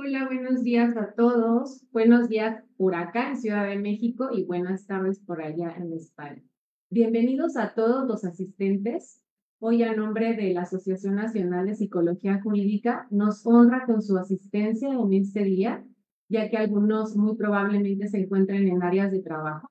Hola, buenos días a todos. Buenos días por acá en Ciudad de México y buenas tardes por allá en España. Bienvenidos a todos los asistentes. Hoy, a nombre de la Asociación Nacional de Psicología Jurídica, nos honra con su asistencia en este día, ya que algunos muy probablemente se encuentren en áreas de trabajo.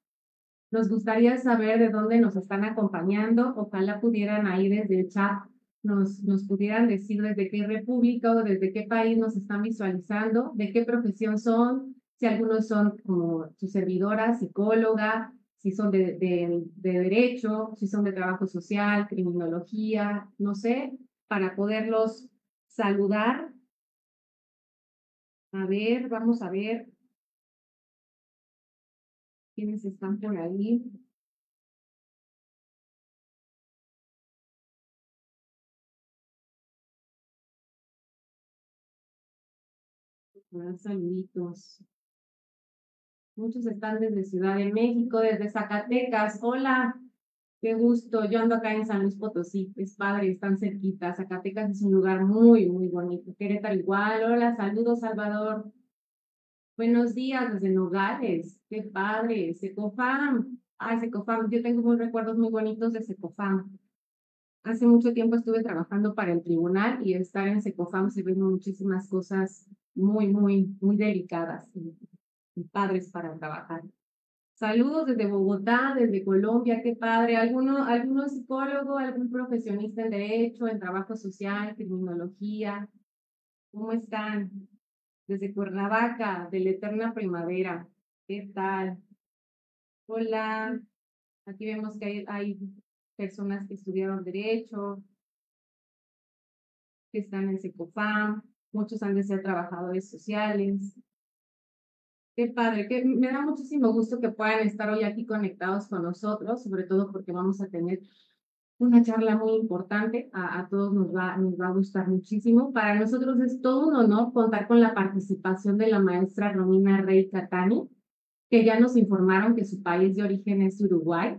Nos gustaría saber de dónde nos están acompañando. Ojalá pudieran ahí desde el chat nos pudieran decir desde qué república o desde qué país nos están visualizando, de qué profesión son, si algunos son como su servidora, psicóloga, si son de derecho, si son de trabajo social, criminología, no sé, para poderlos saludar. A ver, vamos a ver quiénes están por ahí. Saluditos. Muchos están desde Ciudad de México, desde Zacatecas. Hola, qué gusto. Yo ando acá en San Luis Potosí. Es padre, están cerquita. Zacatecas es un lugar muy, muy bonito. Querétaro igual. Hola, saludos, Salvador. Buenos días desde Nogales. Qué padre. Secofam. Ay, Secofam. Yo tengo muy recuerdos muy bonitos de Secofam. Hace mucho tiempo estuve trabajando para el tribunal y estar en Secofam se ven muchísimas cosas muy, muy, muy delicadas y padres para trabajar. Saludos desde Bogotá, desde Colombia, qué padre. ¿Alguno psicólogo, algún profesionista en derecho, en trabajo social, criminología? ¿Cómo están? Desde Cuernavaca, de la eterna primavera. ¿Qué tal? Hola. Aquí vemos que hay personas que estudiaron derecho, que están en Secofam, muchos han de ser trabajadores sociales. Qué padre, que me da muchísimo gusto que puedan estar hoy aquí conectados con nosotros, sobre todo porque vamos a tener una charla muy importante. A todos nos va a gustar muchísimo. Para nosotros es todo un honor contar con la participación de la maestra Romina Rey Catani, que ya nos informaron que su país de origen es Uruguay.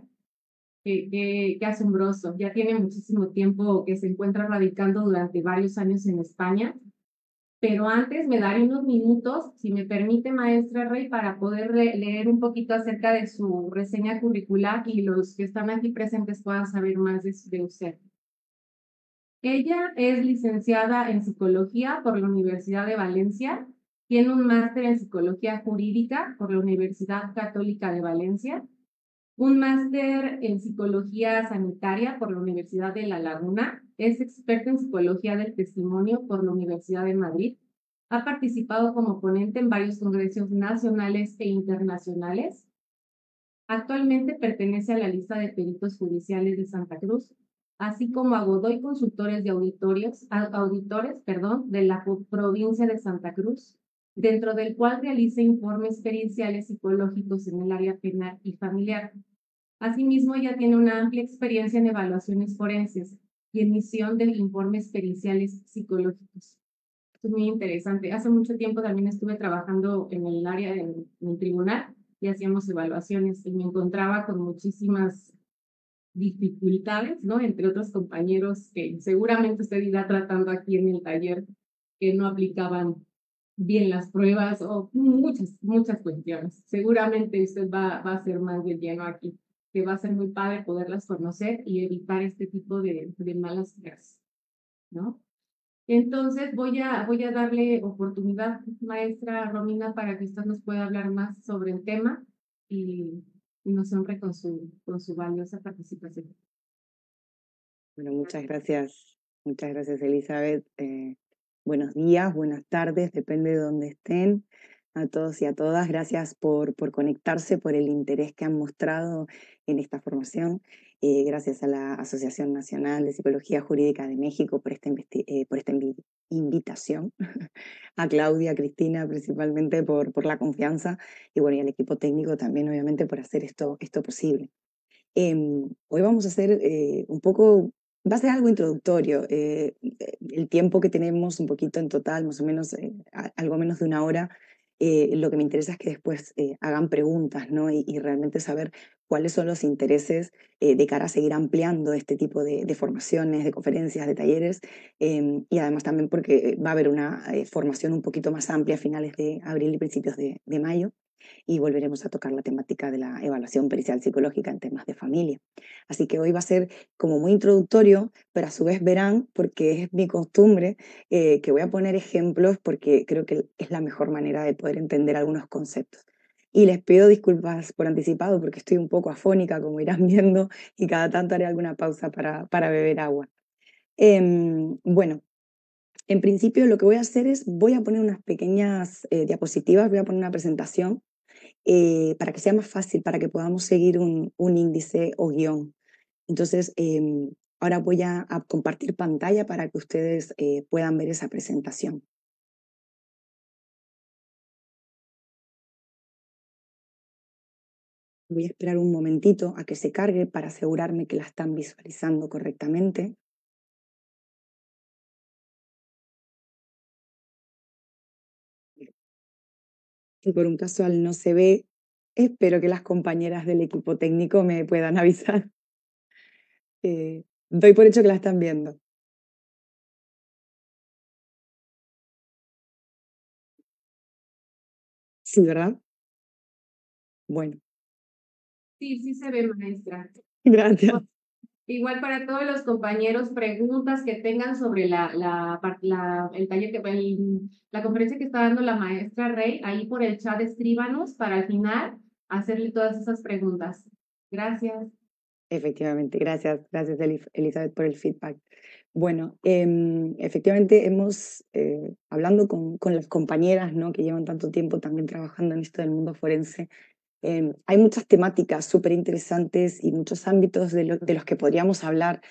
Qué asombroso. Ya tiene muchísimo tiempo que se encuentra radicando durante varios años en España. Pero antes me daré unos minutos, si me permite, maestra Rey, para poder leer un poquito acerca de su reseña curricular y los que están aquí presentes puedan saber más de usted. Ella es licenciada en psicología por la Universidad de Valencia, tiene un máster en psicología jurídica por la Universidad Católica de Valencia, un máster en psicología sanitaria por la Universidad de La Laguna, es experta en psicología del testimonio por la Universidad de Madrid, ha participado como ponente en varios congresos nacionales e internacionales. Actualmente pertenece a la lista de peritos judiciales de Santa Cruz, así como a Godoy Consultores de Auditores, de la provincia de Santa Cruz, dentro del cual realiza informes periciales psicológicos en el área penal y familiar. Asimismo, ella tiene una amplia experiencia en evaluaciones forenses y emisión de informes periciales psicológicos. Esto es muy interesante. Hace mucho tiempo también estuve trabajando en el área en el tribunal y hacíamos evaluaciones y me encontraba con muchísimas dificultades, ¿no? Entre otros compañeros que seguramente usted irá tratando aquí en el taller que no aplicaban bien las pruebas o muchas cuestiones. Seguramente usted va a ser más de lleno aquí, que va a ser muy padre poderlas conocer y evitar este tipo de malas ideas, ¿no? Entonces voy a darle oportunidad, maestra Romina, para que usted nos pueda hablar más sobre el tema y nos honre con su valiosa participación. Bueno, muchas gracias Elizabeth. Buenos días, buenas tardes, depende de dónde estén, a todos y a todas. Gracias por conectarse, por el interés que han mostrado en esta formación. Gracias a la Asociación Nacional de Psicología Jurídica de México por esta invitación. A Claudia, a Cristina principalmente por la confianza y bueno, y al equipo técnico también obviamente por hacer esto posible. Hoy vamos a hacer un poco, va a ser algo introductorio. El tiempo que tenemos, un poquito en total, más o menos algo menos de una hora, lo que me interesa es que después hagan preguntas, ¿no? Y realmente saber cuáles son los intereses de cara a seguir ampliando este tipo de formaciones, de conferencias, de talleres, y además también porque va a haber una formación un poquito más amplia a finales de abril y principios de mayo, y volveremos a tocar la temática de la evaluación pericial psicológica en temas de familia. Así que hoy va a ser como muy introductorio, pero a su vez verán, porque es mi costumbre, que voy a poner ejemplos porque creo que es la mejor manera de poder entender algunos conceptos. Y les pido disculpas por anticipado porque estoy un poco afónica, como irán viendo, y cada tanto haré alguna pausa para beber agua. Bueno, en principio lo que voy a hacer es, voy a poner unas pequeñas diapositivas, voy a poner una presentación para que sea más fácil, para que podamos seguir un índice o guión. Entonces, ahora voy a compartir pantalla para que ustedes puedan ver esa presentación. Voy a esperar un momentito a que se cargue para asegurarme que la están visualizando correctamente. Si por un casual no se ve, espero que las compañeras del equipo técnico me puedan avisar. Doy por hecho que la están viendo. Sí, ¿verdad? Bueno, Sí, sí se ve, maestra. gracias. Igual para todos los compañeros, preguntas que tengan sobre el taller la conferencia que está dando la maestra Rey, ahí por el chat escríbanos para al final hacerle todas esas preguntas. Gracias. Efectivamente, gracias Elizabeth por el feedback. Bueno, efectivamente hemos, hablando con las compañeras, ¿no? Que llevan tanto tiempo también trabajando en esto del mundo forense, hay muchas temáticas súper interesantes y muchos ámbitos de los que podríamos hablar,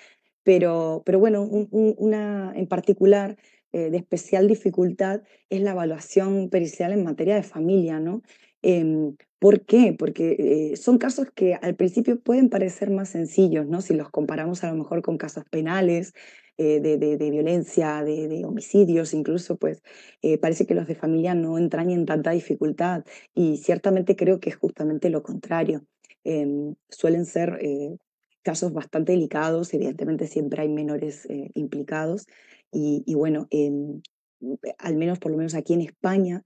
pero bueno, una en particular de especial dificultad es la evaluación pericial en materia de familia, ¿no? ¿Por qué? Porque son casos que al principio pueden parecer más sencillos, ¿no? Si los comparamos a lo mejor con casos penales, de violencia, de homicidios incluso, pues parece que los de familia no entrañen tanta dificultad y ciertamente creo que es justamente lo contrario. Suelen ser casos bastante delicados, evidentemente siempre hay menores implicados y bueno, al menos por lo menos aquí en España,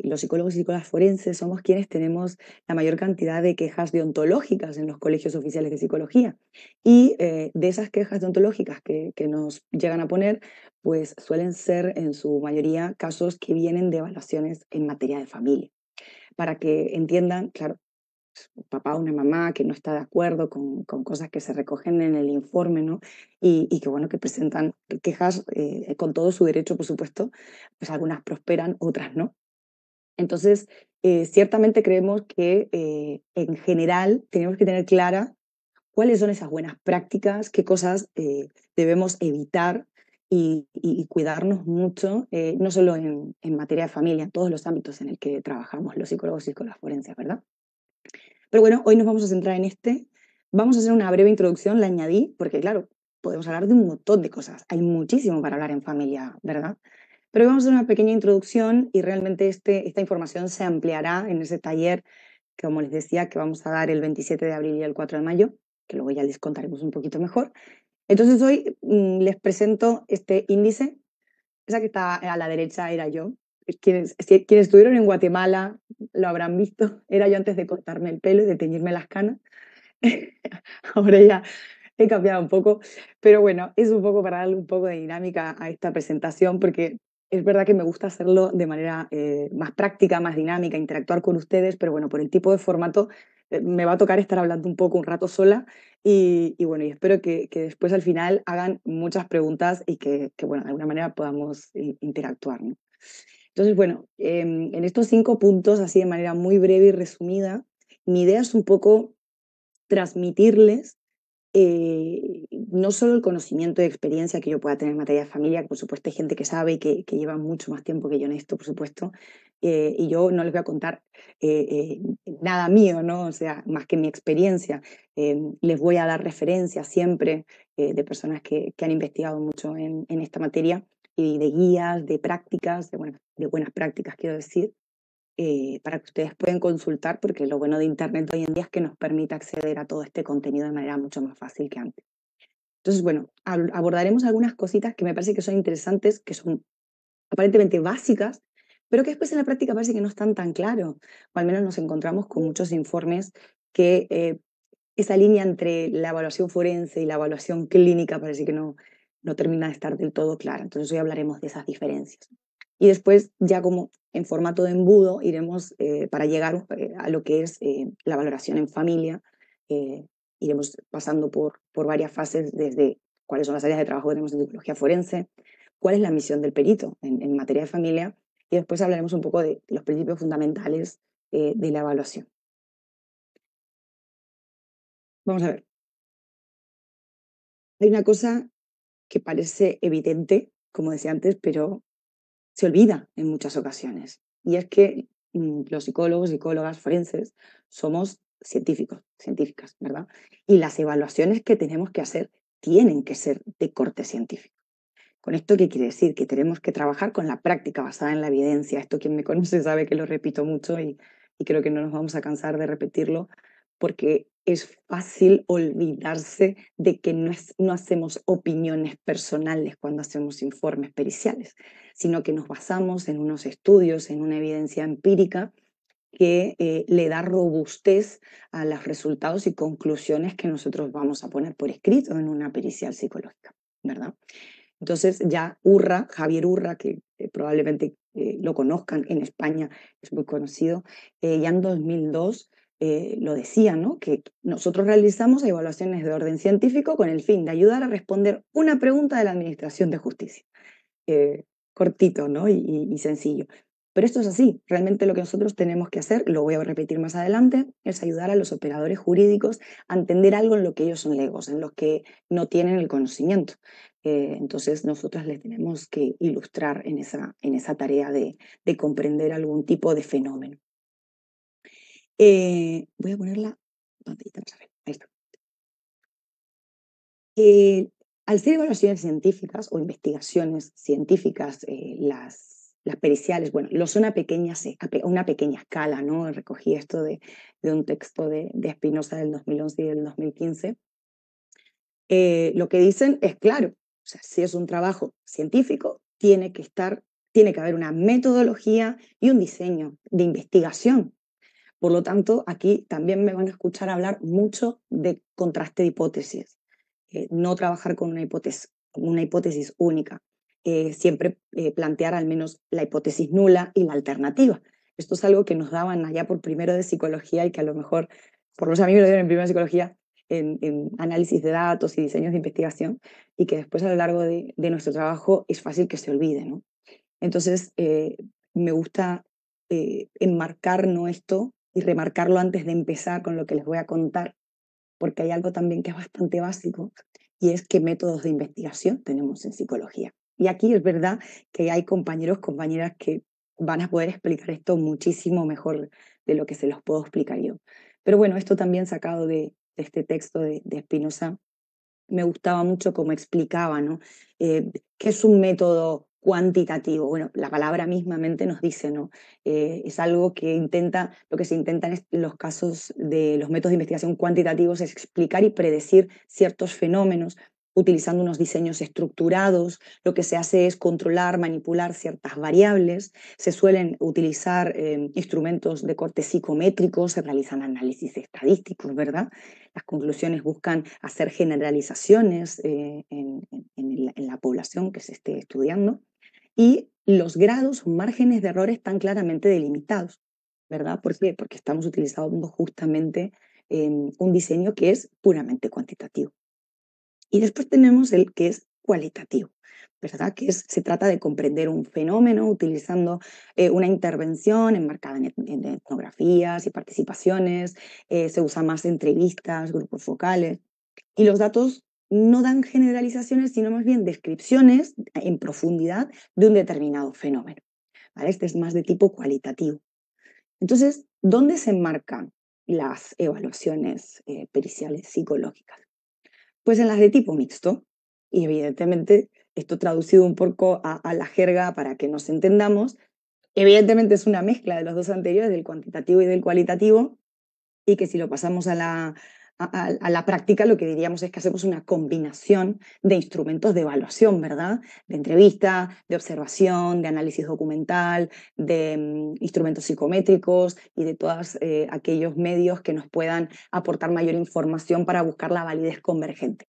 los psicólogos y psicólogas forenses somos quienes tenemos la mayor cantidad de quejas deontológicas en los colegios oficiales de psicología. Y de esas quejas deontológicas que nos llegan a poner, pues suelen ser en su mayoría casos que vienen de evaluaciones en materia de familia. Para que entiendan, claro, un papá o una mamá que no está de acuerdo con cosas que se recogen en el informe, ¿no? Y que, bueno, que presentan quejas con todo su derecho, por supuesto, pues algunas prosperan, otras no. Entonces, ciertamente creemos que en general tenemos que tener clara cuáles son esas buenas prácticas, qué cosas debemos evitar y cuidarnos mucho, no solo en materia de familia, en todos los ámbitos en el que trabajamos los psicólogos y psicólogas forenses, ¿verdad? Pero bueno, hoy nos vamos a centrar en este. Vamos a hacer una breve introducción, la añadí, porque claro, podemos hablar de un montón de cosas. Hay muchísimo para hablar en familia, ¿verdad? Pero hoy vamos a hacer una pequeña introducción y realmente esta información se ampliará en ese taller, que, como les decía, que vamos a dar el 27 de abril y el 4 de mayo, que luego ya les contaremos un poquito mejor. Entonces hoy les presento este índice. Esa que está a la derecha era yo. Quienes estuvieron en Guatemala lo habrán visto. Era yo antes de cortarme el pelo y de teñirme las canas. Ahora ya he cambiado un poco, pero bueno, es un poco para darle un poco de dinámica a esta presentación, porque es verdad que me gusta hacerlo de manera más práctica, más dinámica, interactuar con ustedes, pero bueno, por el tipo de formato me va a tocar estar hablando un poco un rato sola y bueno, y espero que después al final hagan muchas preguntas y que bueno, de alguna manera podamos interactuar, ¿no? Entonces, bueno, en estos 5 puntos, así de manera muy breve y resumida, mi idea es un poco transmitirles no solo el conocimiento y experiencia que yo pueda tener en materia de familia, que por supuesto hay gente que sabe y que lleva mucho más tiempo que yo en esto, por supuesto, y yo no les voy a contar nada mío, ¿no? O sea, más que mi experiencia. Les voy a dar referencias siempre de personas que han investigado mucho en esta materia y de guías, de prácticas, de buenas prácticas, quiero decir. para que ustedes puedan consultar, porque lo bueno de Internet hoy en día es que nos permite acceder a todo este contenido de manera mucho más fácil que antes. Entonces, bueno, abordaremos algunas cositas que me parece que son interesantes, que son aparentemente básicas, pero que después en la práctica parece que no están tan claros, o al menos nos encontramos con muchos informes que esa línea entre la evaluación forense y la evaluación clínica parece que no termina de estar del todo clara. Entonces hoy hablaremos de esas diferencias. Y después, ya como en formato de embudo, iremos para llegar a lo que es la valoración en familia, eh, iremos pasando por varias fases, desde cuáles son las áreas de trabajo que tenemos en psicología forense, cuál es la misión del perito en materia de familia, y después hablaremos un poco de los principios fundamentales de la evaluación. Vamos a ver. Hay una cosa que parece evidente, como decía antes, pero se olvida en muchas ocasiones. Y es que los psicólogos, psicólogas forenses somos científicos, científicas, ¿verdad? Y las evaluaciones que tenemos que hacer tienen que ser de corte científico. ¿Con esto qué quiere decir? Que tenemos que trabajar con la práctica basada en la evidencia. Esto quien me conoce sabe que lo repito mucho y creo que no nos vamos a cansar de repetirlo, porque es fácil olvidarse de que no hacemos opiniones personales cuando hacemos informes periciales, sino que nos basamos en unos estudios, en una evidencia empírica que le da robustez a los resultados y conclusiones que nosotros vamos a poner por escrito en una pericial psicológica, ¿verdad? Entonces ya Urra, Javier Urra, que probablemente lo conozcan en España, es muy conocido, ya en 2002 lo decía, ¿no? Que nosotros realizamos evaluaciones de orden científico con el fin de ayudar a responder una pregunta de la Administración de Justicia. Eh, Cortito, ¿no? Y sencillo. Pero esto es así, realmente lo que nosotros tenemos que hacer, lo voy a repetir más adelante, es ayudar a los operadores jurídicos a entender algo en lo que ellos son legos, en lo que no tienen el conocimiento. Entonces nosotras les tenemos que ilustrar en esa tarea de comprender algún tipo de fenómeno. Voy a poner la pantallita, vamos a ver, ahí está. Al ser evaluaciones científicas o investigaciones científicas, las periciales, bueno, lo son a una pequeña escala, ¿no? Recogí esto de un texto de Spinoza del 2011 y del 2015. Lo que dicen es claro, o sea, si es un trabajo científico, tiene que haber una metodología y un diseño de investigación. Por lo tanto, aquí también me van a escuchar hablar mucho de contraste de hipótesis, no trabajar con una hipótesis única, siempre plantear al menos la hipótesis nula y la alternativa. Esto es algo que nos daban allá por primero de psicología y que a lo mejor, por lo menos a mí me lo dieron en primero de psicología, en análisis de datos y diseños de investigación, y que después a lo largo de nuestro trabajo es fácil que se olvide, ¿no? Entonces, me gusta enmarcar, ¿no?, esto y remarcarlo antes de empezar con lo que les voy a contar, porque hay algo también que es bastante básico, y es qué métodos de investigación tenemos en psicología. Y aquí es verdad que hay compañeros, compañeras que van a poder explicar esto muchísimo mejor de lo que se los puedo explicar yo. Pero bueno, esto también sacado de este texto de Spinoza, me gustaba mucho cómo explicaba, ¿no? ¿Qué es un método cuantitativo? Bueno, la palabra mismamente nos dice, ¿no? Es algo que lo que se intenta en los casos de los métodos de investigación cuantitativos es explicar y predecir ciertos fenómenos utilizando unos diseños estructurados. Lo que se hace es controlar, manipular ciertas variables. Se suelen utilizar instrumentos de corte psicométrico, se realizan análisis estadísticos, ¿verdad? Las conclusiones buscan hacer generalizaciones en la población que se esté estudiando, y los grados o márgenes de error están claramente delimitados, ¿verdad? ¿Por qué? Porque estamos utilizando justamente un diseño que es puramente cuantitativo. Y después tenemos el que es cualitativo, ¿verdad? Se trata de comprender un fenómeno utilizando una intervención enmarcada en etnografías y participaciones, se usa más entrevistas, grupos focales, y los datos no dan generalizaciones, sino más bien descripciones en profundidad de un determinado fenómeno, ¿vale? Este es más de tipo cualitativo. Entonces, ¿dónde se enmarcan las evaluaciones periciales psicológicas? Pues en las de tipo mixto, y evidentemente esto traducido un poco a la jerga para que nos entendamos, evidentemente es una mezcla de los dos anteriores, del cuantitativo y del cualitativo, y que si lo pasamos a la práctica, lo que diríamos es que hacemos una combinación de instrumentos de evaluación, ¿verdad? De entrevista, de observación, de análisis documental, de instrumentos psicométricos y de todos aquellos medios que nos puedan aportar mayor información para buscar la validez convergente,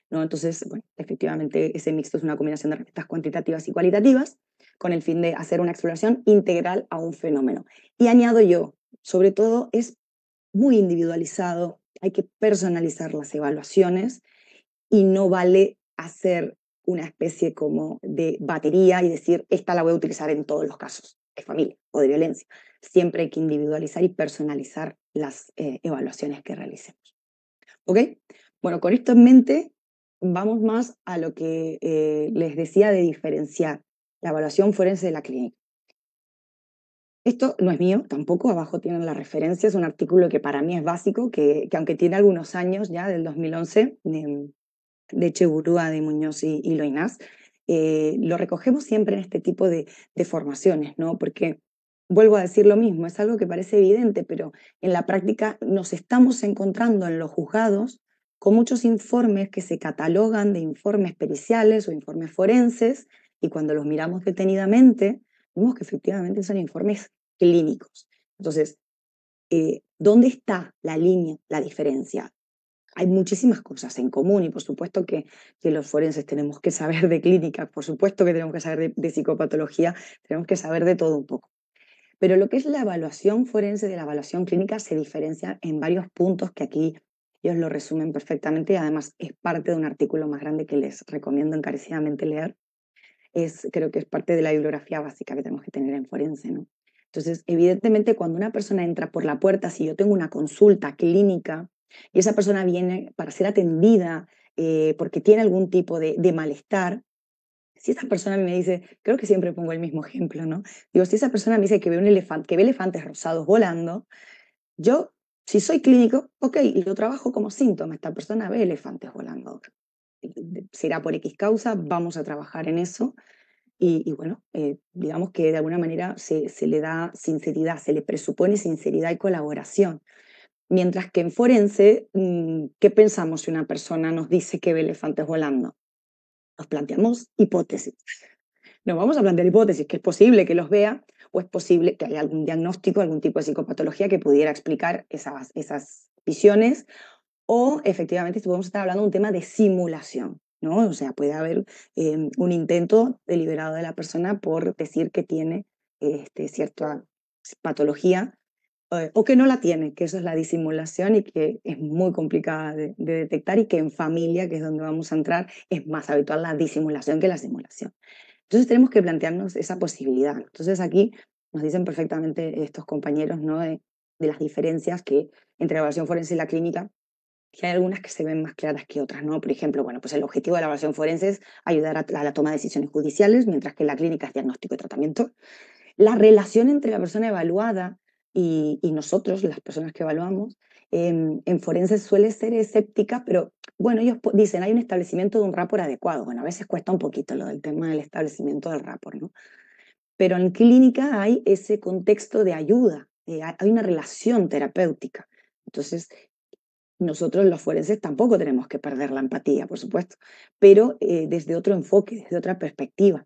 ¿no? Entonces, bueno, efectivamente ese mixto es una combinación de herramientas cuantitativas y cualitativas con el fin de hacer una exploración integral a un fenómeno. Y añado yo, sobre todo es muy individualizado, hay que personalizar las evaluaciones y no vale hacer una especie como de batería y decir, esta la voy a utilizar en todos los casos de familia o de violencia. Siempre hay que individualizar y personalizar las evaluaciones que realicemos. ¿Ok? Bueno, con esto en mente, vamos más a lo que les decía de diferenciar la evaluación forense de la clínica. Esto no es mío tampoco, abajo tienen la referencia, es un artículo que para mí es básico, que aunque tiene algunos años ya, del 2011, de Cheburúa, de Muñoz y Loinás, lo recogemos siempre en este tipo de formaciones, ¿no? Porque, vuelvo a decir lo mismo, es algo que parece evidente, pero en la práctica nos estamos encontrando en los juzgados con muchos informes que se catalogan de informes periciales o informes forenses, y cuando los miramos detenidamente, vemos que efectivamente son informes clínicos. Entonces, ¿dónde está la línea, la diferencia? Hay muchísimas cosas en común y por supuesto que los forenses tenemos que saber de clínica, por supuesto que tenemos que saber de psicopatología, tenemos que saber de todo un poco. Pero lo que es la evaluación forense de la evaluación clínica se diferencia en varios puntos que aquí ellos lo resumen perfectamente y además es parte de un artículo más grande que les recomiendo encarecidamente leer. Creo que es parte de la bibliografía básica que tenemos que tener en forense, ¿no? Entonces, evidentemente, cuando una persona entra por la puerta, si yo tengo una consulta clínica y esa persona viene para ser atendida porque tiene algún tipo de malestar, si esa persona me dice, creo que siempre pongo el mismo ejemplo, ¿no? Digo, si esa persona me dice que ve un elefante, que ve elefantes rosados volando, yo, si soy clínico, ok, lo trabajo como síntoma, esta persona ve elefantes volando. Será por X causa, vamos a trabajar en eso y bueno, digamos que de alguna manera se le da sinceridad, se le presupone sinceridad y colaboración. Mientras que en forense, ¿qué pensamos si una persona nos dice que ve elefantes volando? Nos planteamos hipótesis. Nos vamos a plantear hipótesis, que es posible que los vea o es posible que haya algún diagnóstico, algún tipo de psicopatología que pudiera explicar esas visiones o efectivamente si podemos estar hablando de un tema de simulación, ¿no? O sea, puede haber un intento deliberado de la persona por decir que tiene cierta patología o que no la tiene, que eso es la disimulación y que es muy complicada de detectar y que en familia, que es donde vamos a entrar, es más habitual la disimulación que la simulación. Entonces tenemos que plantearnos esa posibilidad. Entonces aquí nos dicen perfectamente estos compañeros, ¿no? De las diferencias que entre la evaluación forense y la clínica, que hay algunas que se ven más claras que otras, ¿no? Por ejemplo, bueno, pues el objetivo de la evaluación forense es ayudar a la toma de decisiones judiciales, mientras que la clínica es diagnóstico y tratamiento. La relación entre la persona evaluada y nosotros, las personas que evaluamos, en forense suele ser escéptica, pero bueno, ellos dicen, hay un establecimiento de un rapport adecuado. Bueno, a veces cuesta un poquito lo del tema del establecimiento del rapport, ¿no? Pero en clínica hay ese contexto de ayuda, hay una relación terapéutica. Entonces, nosotros los forenses tampoco tenemos que perder la empatía, por supuesto, pero desde otro enfoque, desde otra perspectiva.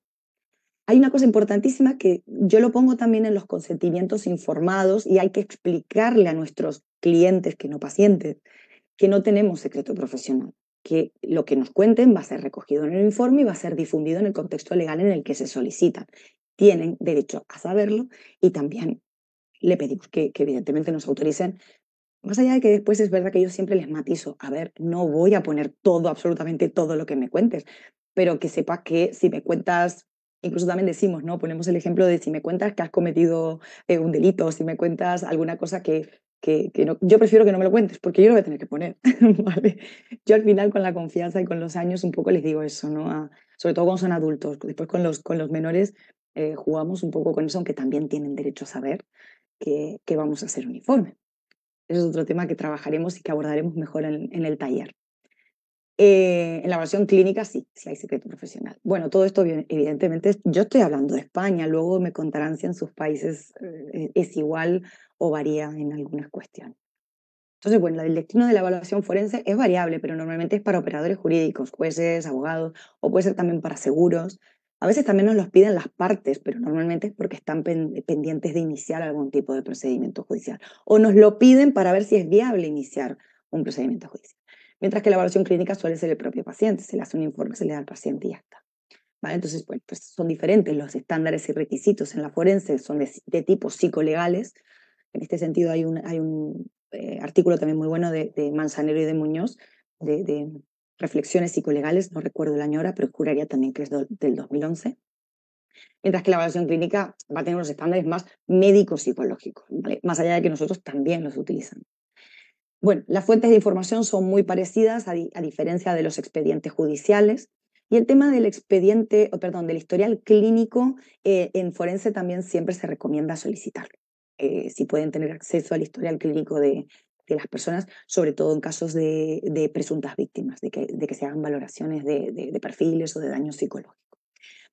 Hay una cosa importantísima que yo lo pongo también en los consentimientos informados y hay que explicarle a nuestros clientes, que no pacientes, que no tenemos secreto profesional, que lo que nos cuenten va a ser recogido en el informe y va a ser difundido en el contexto legal en el que se solicitan. Tienen derecho a saberlo y también le pedimos que evidentemente nos autoricen. Más allá de que después es verdad que yo siempre les matizo, a ver, no voy a poner todo, absolutamente todo lo que me cuentes, pero que sepas que si me cuentas, incluso también decimos, ¿no? Ponemos el ejemplo de si me cuentas que has cometido un delito, si me cuentas alguna cosa que no, yo prefiero que no me lo cuentes, porque yo lo voy a tener que poner, ¿vale? Yo al final con la confianza y con los años un poco les digo eso, ¿no? Sobre todo cuando son adultos, después con los menores jugamos un poco con eso, aunque también tienen derecho a saber que vamos a hacer un informe. Ese es otro tema que trabajaremos y que abordaremos mejor en el taller. En la evaluación clínica sí hay secreto profesional. Bueno, todo esto evidentemente, yo estoy hablando de España, luego me contarán si en sus países es igual o varía en algunas cuestiones. Entonces, bueno, el destino de la evaluación forense es variable, pero normalmente es para operadores jurídicos, jueces, abogados, o puede ser también para seguros. A veces también nos los piden las partes, pero normalmente es porque están pendientes de iniciar algún tipo de procedimiento judicial. O nos lo piden para ver si es viable iniciar un procedimiento judicial. Mientras que la evaluación clínica suele ser el propio paciente, se le hace un informe, se le da al paciente y ya está. ¿Vale? Entonces, bueno, pues son diferentes los estándares y requisitos en la forense, son de tipo psicolegales. En este sentido hay un artículo también muy bueno de Manzanero y de Muñoz, de reflexiones psicolegales, no recuerdo el año ahora, pero juraría también que es del 2011. Mientras que la evaluación clínica va a tener unos estándares más médicos psicológicos, ¿vale? Más allá de que nosotros también los utilizamos. Bueno, las fuentes de información son muy parecidas a diferencia de los expedientes judiciales. Y el tema del expediente, perdón, del historial clínico en forense también siempre se recomienda solicitarlo. Si pueden tener acceso al historial clínico de las personas, sobre todo en casos de presuntas víctimas, de que se hagan valoraciones de perfiles o de daños psicológicos.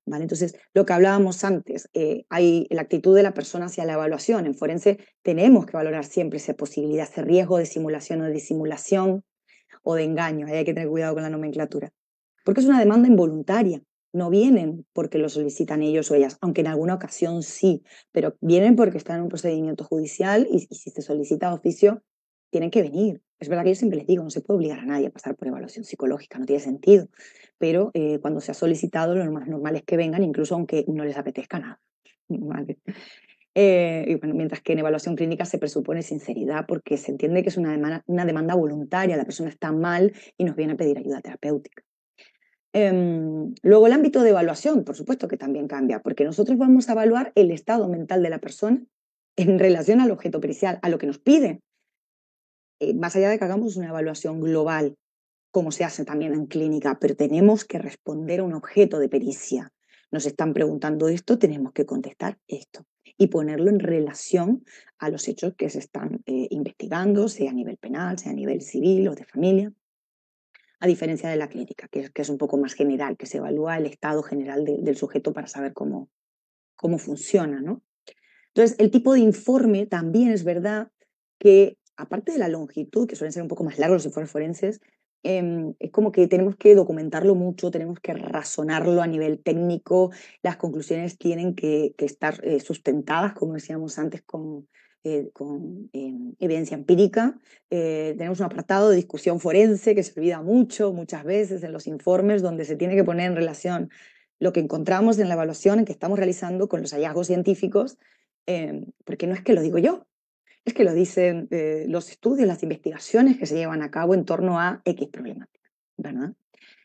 ¿Vale? Entonces, lo que hablábamos antes, hay la actitud de la persona hacia la evaluación. En forense tenemos que valorar siempre esa posibilidad, ese riesgo de simulación o de disimulación o de engaño. Ahí hay que tener cuidado con la nomenclatura. Porque es una demanda involuntaria. No vienen porque lo solicitan ellos o ellas, aunque en alguna ocasión sí, pero vienen porque están en un procedimiento judicial y si se solicita oficio, tienen que venir. Es verdad que yo siempre les digo, no se puede obligar a nadie a pasar por evaluación psicológica, no tiene sentido, pero cuando se ha solicitado lo más normal es que vengan, incluso aunque no les apetezca nada. ¿Vale? Y bueno, mientras que en evaluación clínica se presupone sinceridad porque se entiende que es una demanda voluntaria, la persona está mal y nos viene a pedir ayuda terapéutica. Luego el ámbito de evaluación, por supuesto que también cambia, porque nosotros vamos a evaluar el estado mental de la persona en relación al objeto pericial, a lo que nos pide, más allá de que hagamos una evaluación global, como se hace también en clínica, pero tenemos que responder a un objeto de pericia. Nos están preguntando esto, tenemos que contestar esto y ponerlo en relación a los hechos que se están investigando, sea a nivel penal, sea a nivel civil o de familia, a diferencia de la clínica, que es un poco más general, que se evalúa el estado general del sujeto para saber cómo funciona, ¿no? Entonces, el tipo de informe también es verdad que, aparte de la longitud, que suelen ser un poco más largos los informes forenses, es como que tenemos que documentarlo mucho, tenemos que razonarlo a nivel técnico, las conclusiones tienen que estar sustentadas, como decíamos antes, con evidencia empírica. Tenemos un apartado de discusión forense que se olvida muchas veces en los informes, donde se tiene que poner en relación lo que encontramos en la evaluación en que estamos realizando con los hallazgos científicos, porque no es que lo digo yo, es que lo dicen los estudios, las investigaciones que se llevan a cabo en torno a X problemática, ¿verdad?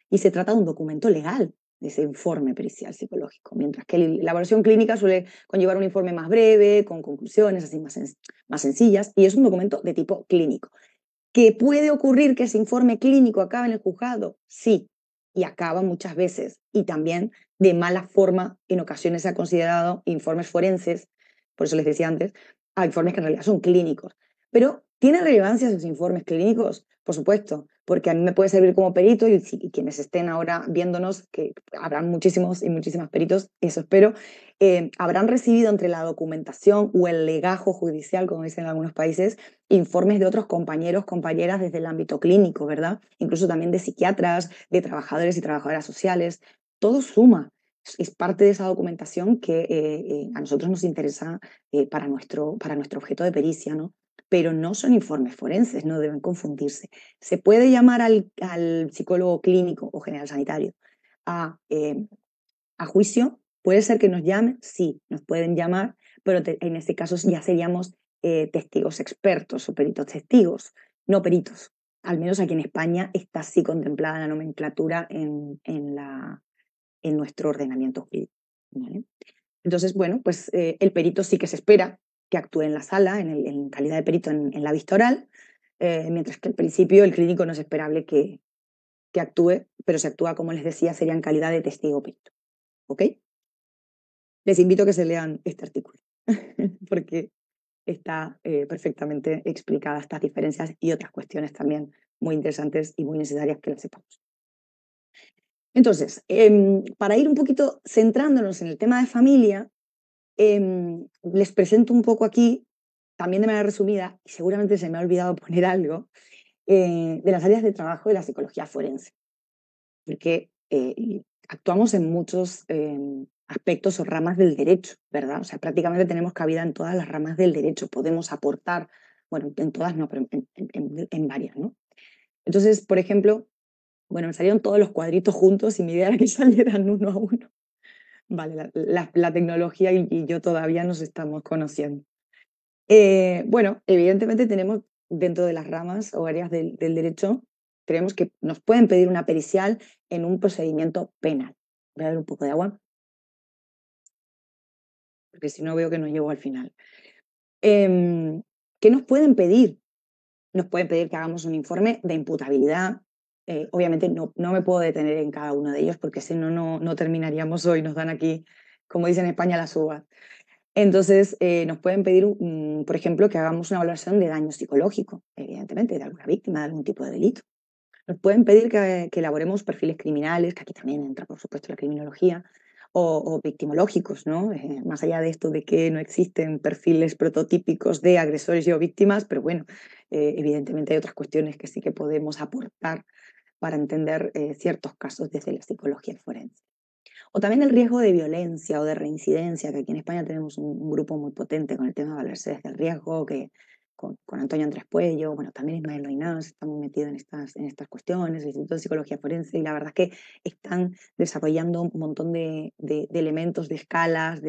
Y se trata de un documento legal, de ese informe pericial psicológico, mientras que la evaluación clínica suele conllevar un informe más breve, con conclusiones así más sencillas, y es un documento de tipo clínico. ¿Que puede ocurrir que ese informe clínico acabe en el juzgado? Sí, y acaba muchas veces, y también de mala forma, en ocasiones se ha considerado informes forenses, por eso les decía antes, a informes que en realidad son clínicos. Pero, ¿tiene relevancia esos informes clínicos? Por supuesto, porque a mí me puede servir como perito y quienes estén ahora viéndonos, que habrán muchísimos y muchísimas peritos, eso espero, habrán recibido entre la documentación o el legajo judicial, como dicen en algunos países, informes de otros compañeros, compañeras desde el ámbito clínico, ¿verdad? Incluso también de psiquiatras, de trabajadores y trabajadoras sociales. Todo suma. Es parte de esa documentación que a nosotros nos interesa para nuestro objeto de pericia, ¿no? Pero no son informes forenses, no deben confundirse. Se puede llamar al psicólogo clínico o general sanitario a juicio. Puede ser que nos llamen, sí, nos pueden llamar, pero en este caso ya seríamos testigos expertos o peritos testigos, no peritos. Al menos aquí en España está así contemplada la nomenclatura en nuestro ordenamiento jurídico, ¿vale? Entonces, bueno, pues el perito sí que se espera que actúe en la sala, en calidad de perito en la vista oral, mientras que al principio el clínico no es esperable que actúe, pero si actúa, como les decía, sería en calidad de testigo perito. ¿Ok? Les invito a que se lean este artículo, porque está perfectamente explicada estas diferencias y otras cuestiones también muy interesantes y muy necesarias que las sepamos. Entonces, para ir un poquito centrándonos en el tema de familia, les presento un poco aquí, también de manera resumida, y seguramente se me ha olvidado poner algo, de las áreas de trabajo de la psicología forense, porque actuamos en muchos aspectos o ramas del derecho, ¿verdad? O sea, prácticamente tenemos cabida en todas las ramas del derecho, podemos aportar, bueno, en todas no, pero en varias, ¿no? Entonces, por ejemplo, bueno, me salieron todos los cuadritos juntos y mi idea era que salieran uno a uno. Vale, la tecnología y yo todavía nos estamos conociendo. Bueno, evidentemente tenemos dentro de las ramas o áreas del derecho, creemos que nos pueden pedir una pericial en un procedimiento penal. Voy a dar un poco de agua, porque si no veo que no llego al final. ¿Qué nos pueden pedir? Nos pueden pedir que hagamos un informe de imputabilidad. Obviamente no me puedo detener en cada uno de ellos porque si no, no terminaríamos hoy. Nos dan aquí, como dicen en España, las uvas. Entonces, nos pueden pedir, por ejemplo, que hagamos una evaluación de daño psicológico, evidentemente, de alguna víctima de algún tipo de delito. Nos pueden pedir que elaboremos perfiles criminales, que aquí también entra, por supuesto, la criminología, o victimológicos, ¿no? Más allá de esto de que no existen perfiles prototípicos de agresores y o víctimas, pero bueno, evidentemente hay otras cuestiones que sí que podemos aportar para entender ciertos casos desde la psicología forense. O también el riesgo de violencia o de reincidencia, que aquí en España tenemos un grupo muy potente con el tema de evaluarse desde el riesgo, que con Antonio Andrés Puello, bueno, también Ismael Loinás, estamos metidos en estas cuestiones, el Instituto de Psicología Forense, y la verdad es que están desarrollando un montón de elementos, de escalas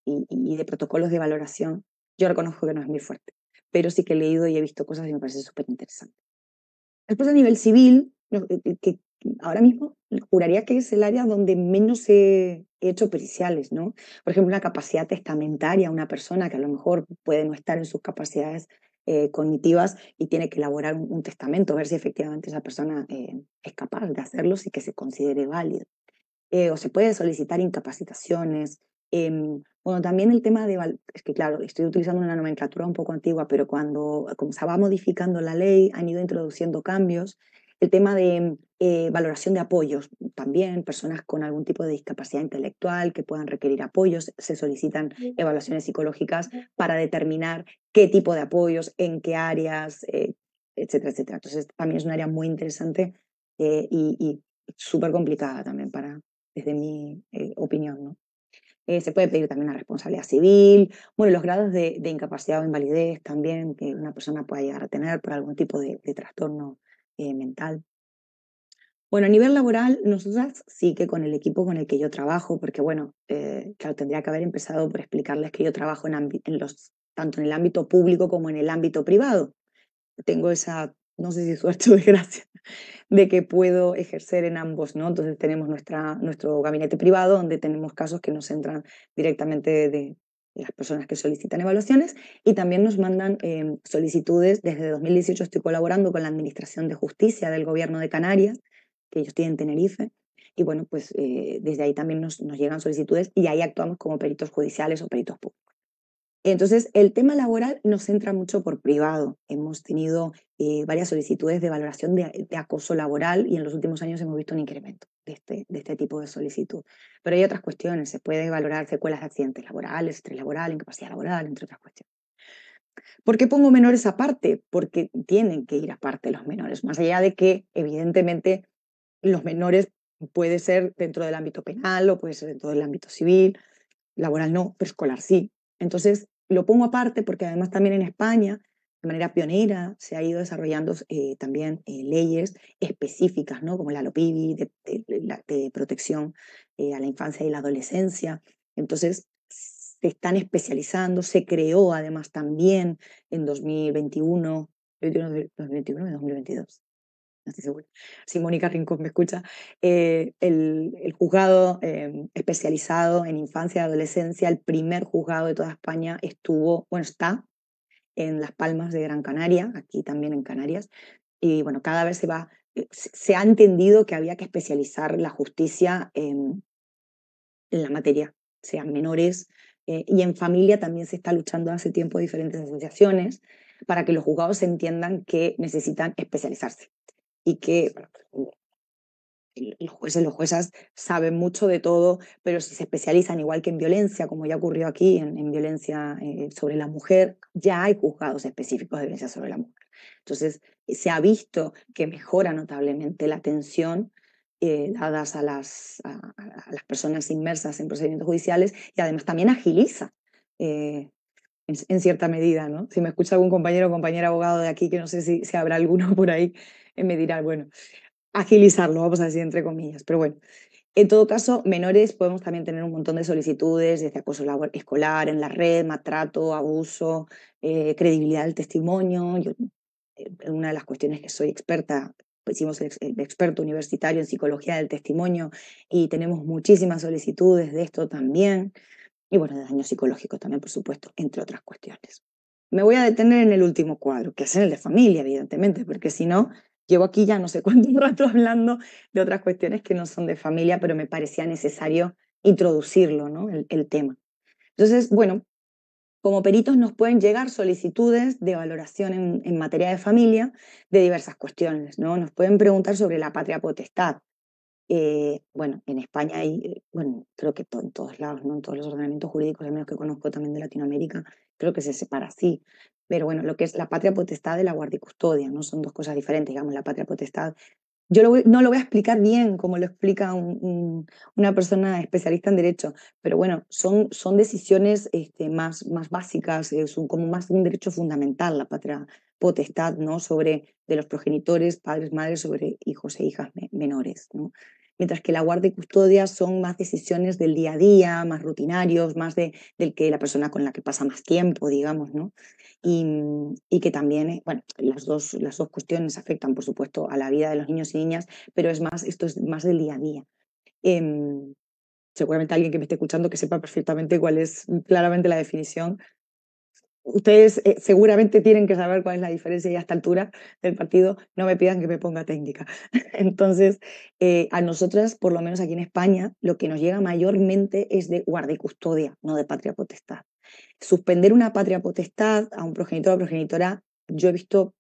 y de protocolos de valoración. Yo reconozco que no es muy fuerte, pero sí que he leído y he visto cosas y me parece súper interesante. Después a nivel civil, que ahora mismo juraría que es el área donde menos he hecho periciales, ¿no? Por ejemplo, una capacidad testamentaria, una persona que a lo mejor puede no estar en sus capacidades cognitivas y tiene que elaborar un testamento, ver si efectivamente esa persona es capaz de hacerlo y que se considere válido. O se puede solicitar incapacitaciones. Bueno, también el tema de, es que claro, estoy utilizando una nomenclatura un poco antigua, pero como se va modificando la ley, han ido introduciendo cambios. El tema de valoración de apoyos, también personas con algún tipo de discapacidad intelectual que puedan requerir apoyos, se solicitan evaluaciones psicológicas para determinar qué tipo de apoyos, en qué áreas, etcétera, etcétera. Entonces, también es un área muy interesante y súper complicada también desde mi opinión, ¿no? Se puede pedir también una responsabilidad civil, bueno, los grados de incapacidad o invalidez también que una persona pueda llegar a tener por algún tipo de trastorno mental. Bueno, a nivel laboral, nosotras sí que con el equipo con el que yo trabajo, porque bueno, claro, tendría que haber empezado por explicarles que yo trabajo tanto en el ámbito público como en el ámbito privado. Tengo esa, no sé si suerte o desgracia, de que puedo ejercer en ambos, ¿no? Entonces tenemos nuestro gabinete privado donde tenemos casos que nos entran directamente de las personas que solicitan evaluaciones y también nos mandan solicitudes. Desde 2018 estoy colaborando con la Administración de Justicia del Gobierno de Canarias, que ellos tienen Tenerife, y bueno, pues desde ahí también nos llegan solicitudes y ahí actuamos como peritos judiciales o peritos públicos. Entonces, el tema laboral nos entra mucho por privado. Hemos tenido varias solicitudes de valoración de acoso laboral y en los últimos años hemos visto un incremento de este tipo de solicitud. Pero hay otras cuestiones, se puede valorar secuelas de accidentes laborales, estrés laboral, incapacidad laboral, entre otras cuestiones. ¿Por qué pongo menores aparte? Porque tienen que ir aparte los menores, más allá de que evidentemente los menores puede ser dentro del ámbito penal o puede ser dentro del ámbito civil, laboral no, pero escolar sí. Entonces, lo pongo aparte porque además también en España, de manera pionera, se ha ido desarrollando también leyes específicas, ¿no? Como la LOPIBI, de protección a la infancia y la adolescencia. Entonces, se están especializando, se creó además también en 2021, 2021 y 2022 no estoy segura, si Mónica Rincón me escucha, el juzgado especializado en infancia y adolescencia, el primer juzgado de toda España está en Las Palmas de Gran Canaria, aquí también en Canarias, y bueno, cada vez se ha entendido que había que especializar la justicia en la materia, sean menores, y en familia también se está luchando hace tiempo diferentes asociaciones para que los juzgados entiendan que necesitan especializarse y que los jueces, los juezas saben mucho de todo, pero si se especializan, igual que en violencia, como ya ocurrió aquí, en violencia sobre la mujer, ya hay juzgados específicos de violencia sobre la mujer. Entonces, se ha visto que mejora notablemente la atención dadas a las personas inmersas en procedimientos judiciales y además también agiliza en cierta medida, ¿no? Si me escucha algún compañero o compañera abogado de aquí, que no sé si habrá alguno por ahí, me dirá, bueno, agilizarlo, vamos a decir entre comillas, pero bueno. En todo caso, menores podemos también tener un montón de solicitudes, desde acoso escolar en la red, maltrato, abuso, credibilidad del testimonio. Yo, una de las cuestiones que soy experta, pues hicimos el experto universitario en psicología del testimonio y tenemos muchísimas solicitudes de esto también. Y bueno, de daño psicológico también, por supuesto, entre otras cuestiones. Me voy a detener en el último cuadro, que es en el de familia, evidentemente, porque si no, llevo aquí ya no sé cuánto rato hablando de otras cuestiones que no son de familia, pero me parecía necesario introducirlo, ¿no? El tema. Entonces, bueno, como peritos nos pueden llegar solicitudes de valoración en materia de familia de diversas cuestiones, ¿no? Nos pueden preguntar sobre la patria potestad. Bueno, en España hay, bueno, creo que en todos lados, ¿no? En todos los ordenamientos jurídicos, al menos que conozco también de Latinoamérica, creo que se separa así. Pero bueno, lo que es la patria potestad de la guardia y custodia, ¿no? Son dos cosas diferentes, digamos, la patria potestad. Yo no lo voy a explicar bien como lo explica una persona especialista en derecho, pero bueno, son decisiones más básicas, son como más un derecho fundamental, la patria potestad, ¿no? Sobre de los progenitores, padres, madres, sobre hijos e hijas menores, ¿no? Mientras que la guardia y custodia son más decisiones del día a día, más rutinarios, más del que la persona con la que pasa más tiempo, digamos, ¿no? Y que también, bueno, las dos cuestiones afectan, por supuesto, a la vida de los niños y niñas, pero esto es más del día a día. Eh, Seguramente alguien que me esté escuchando que sepa perfectamente cuál es claramente la definición. Ustedes seguramente tienen que saber cuál es la diferencia y a esta altura del partido no me pidan que me ponga técnica. Entonces, a nosotras, por lo menos aquí en España, lo que nos llega mayormente es de guarda y custodia, no de patria potestad. Suspender una patria potestad a un progenitor o progenitora, yo he visto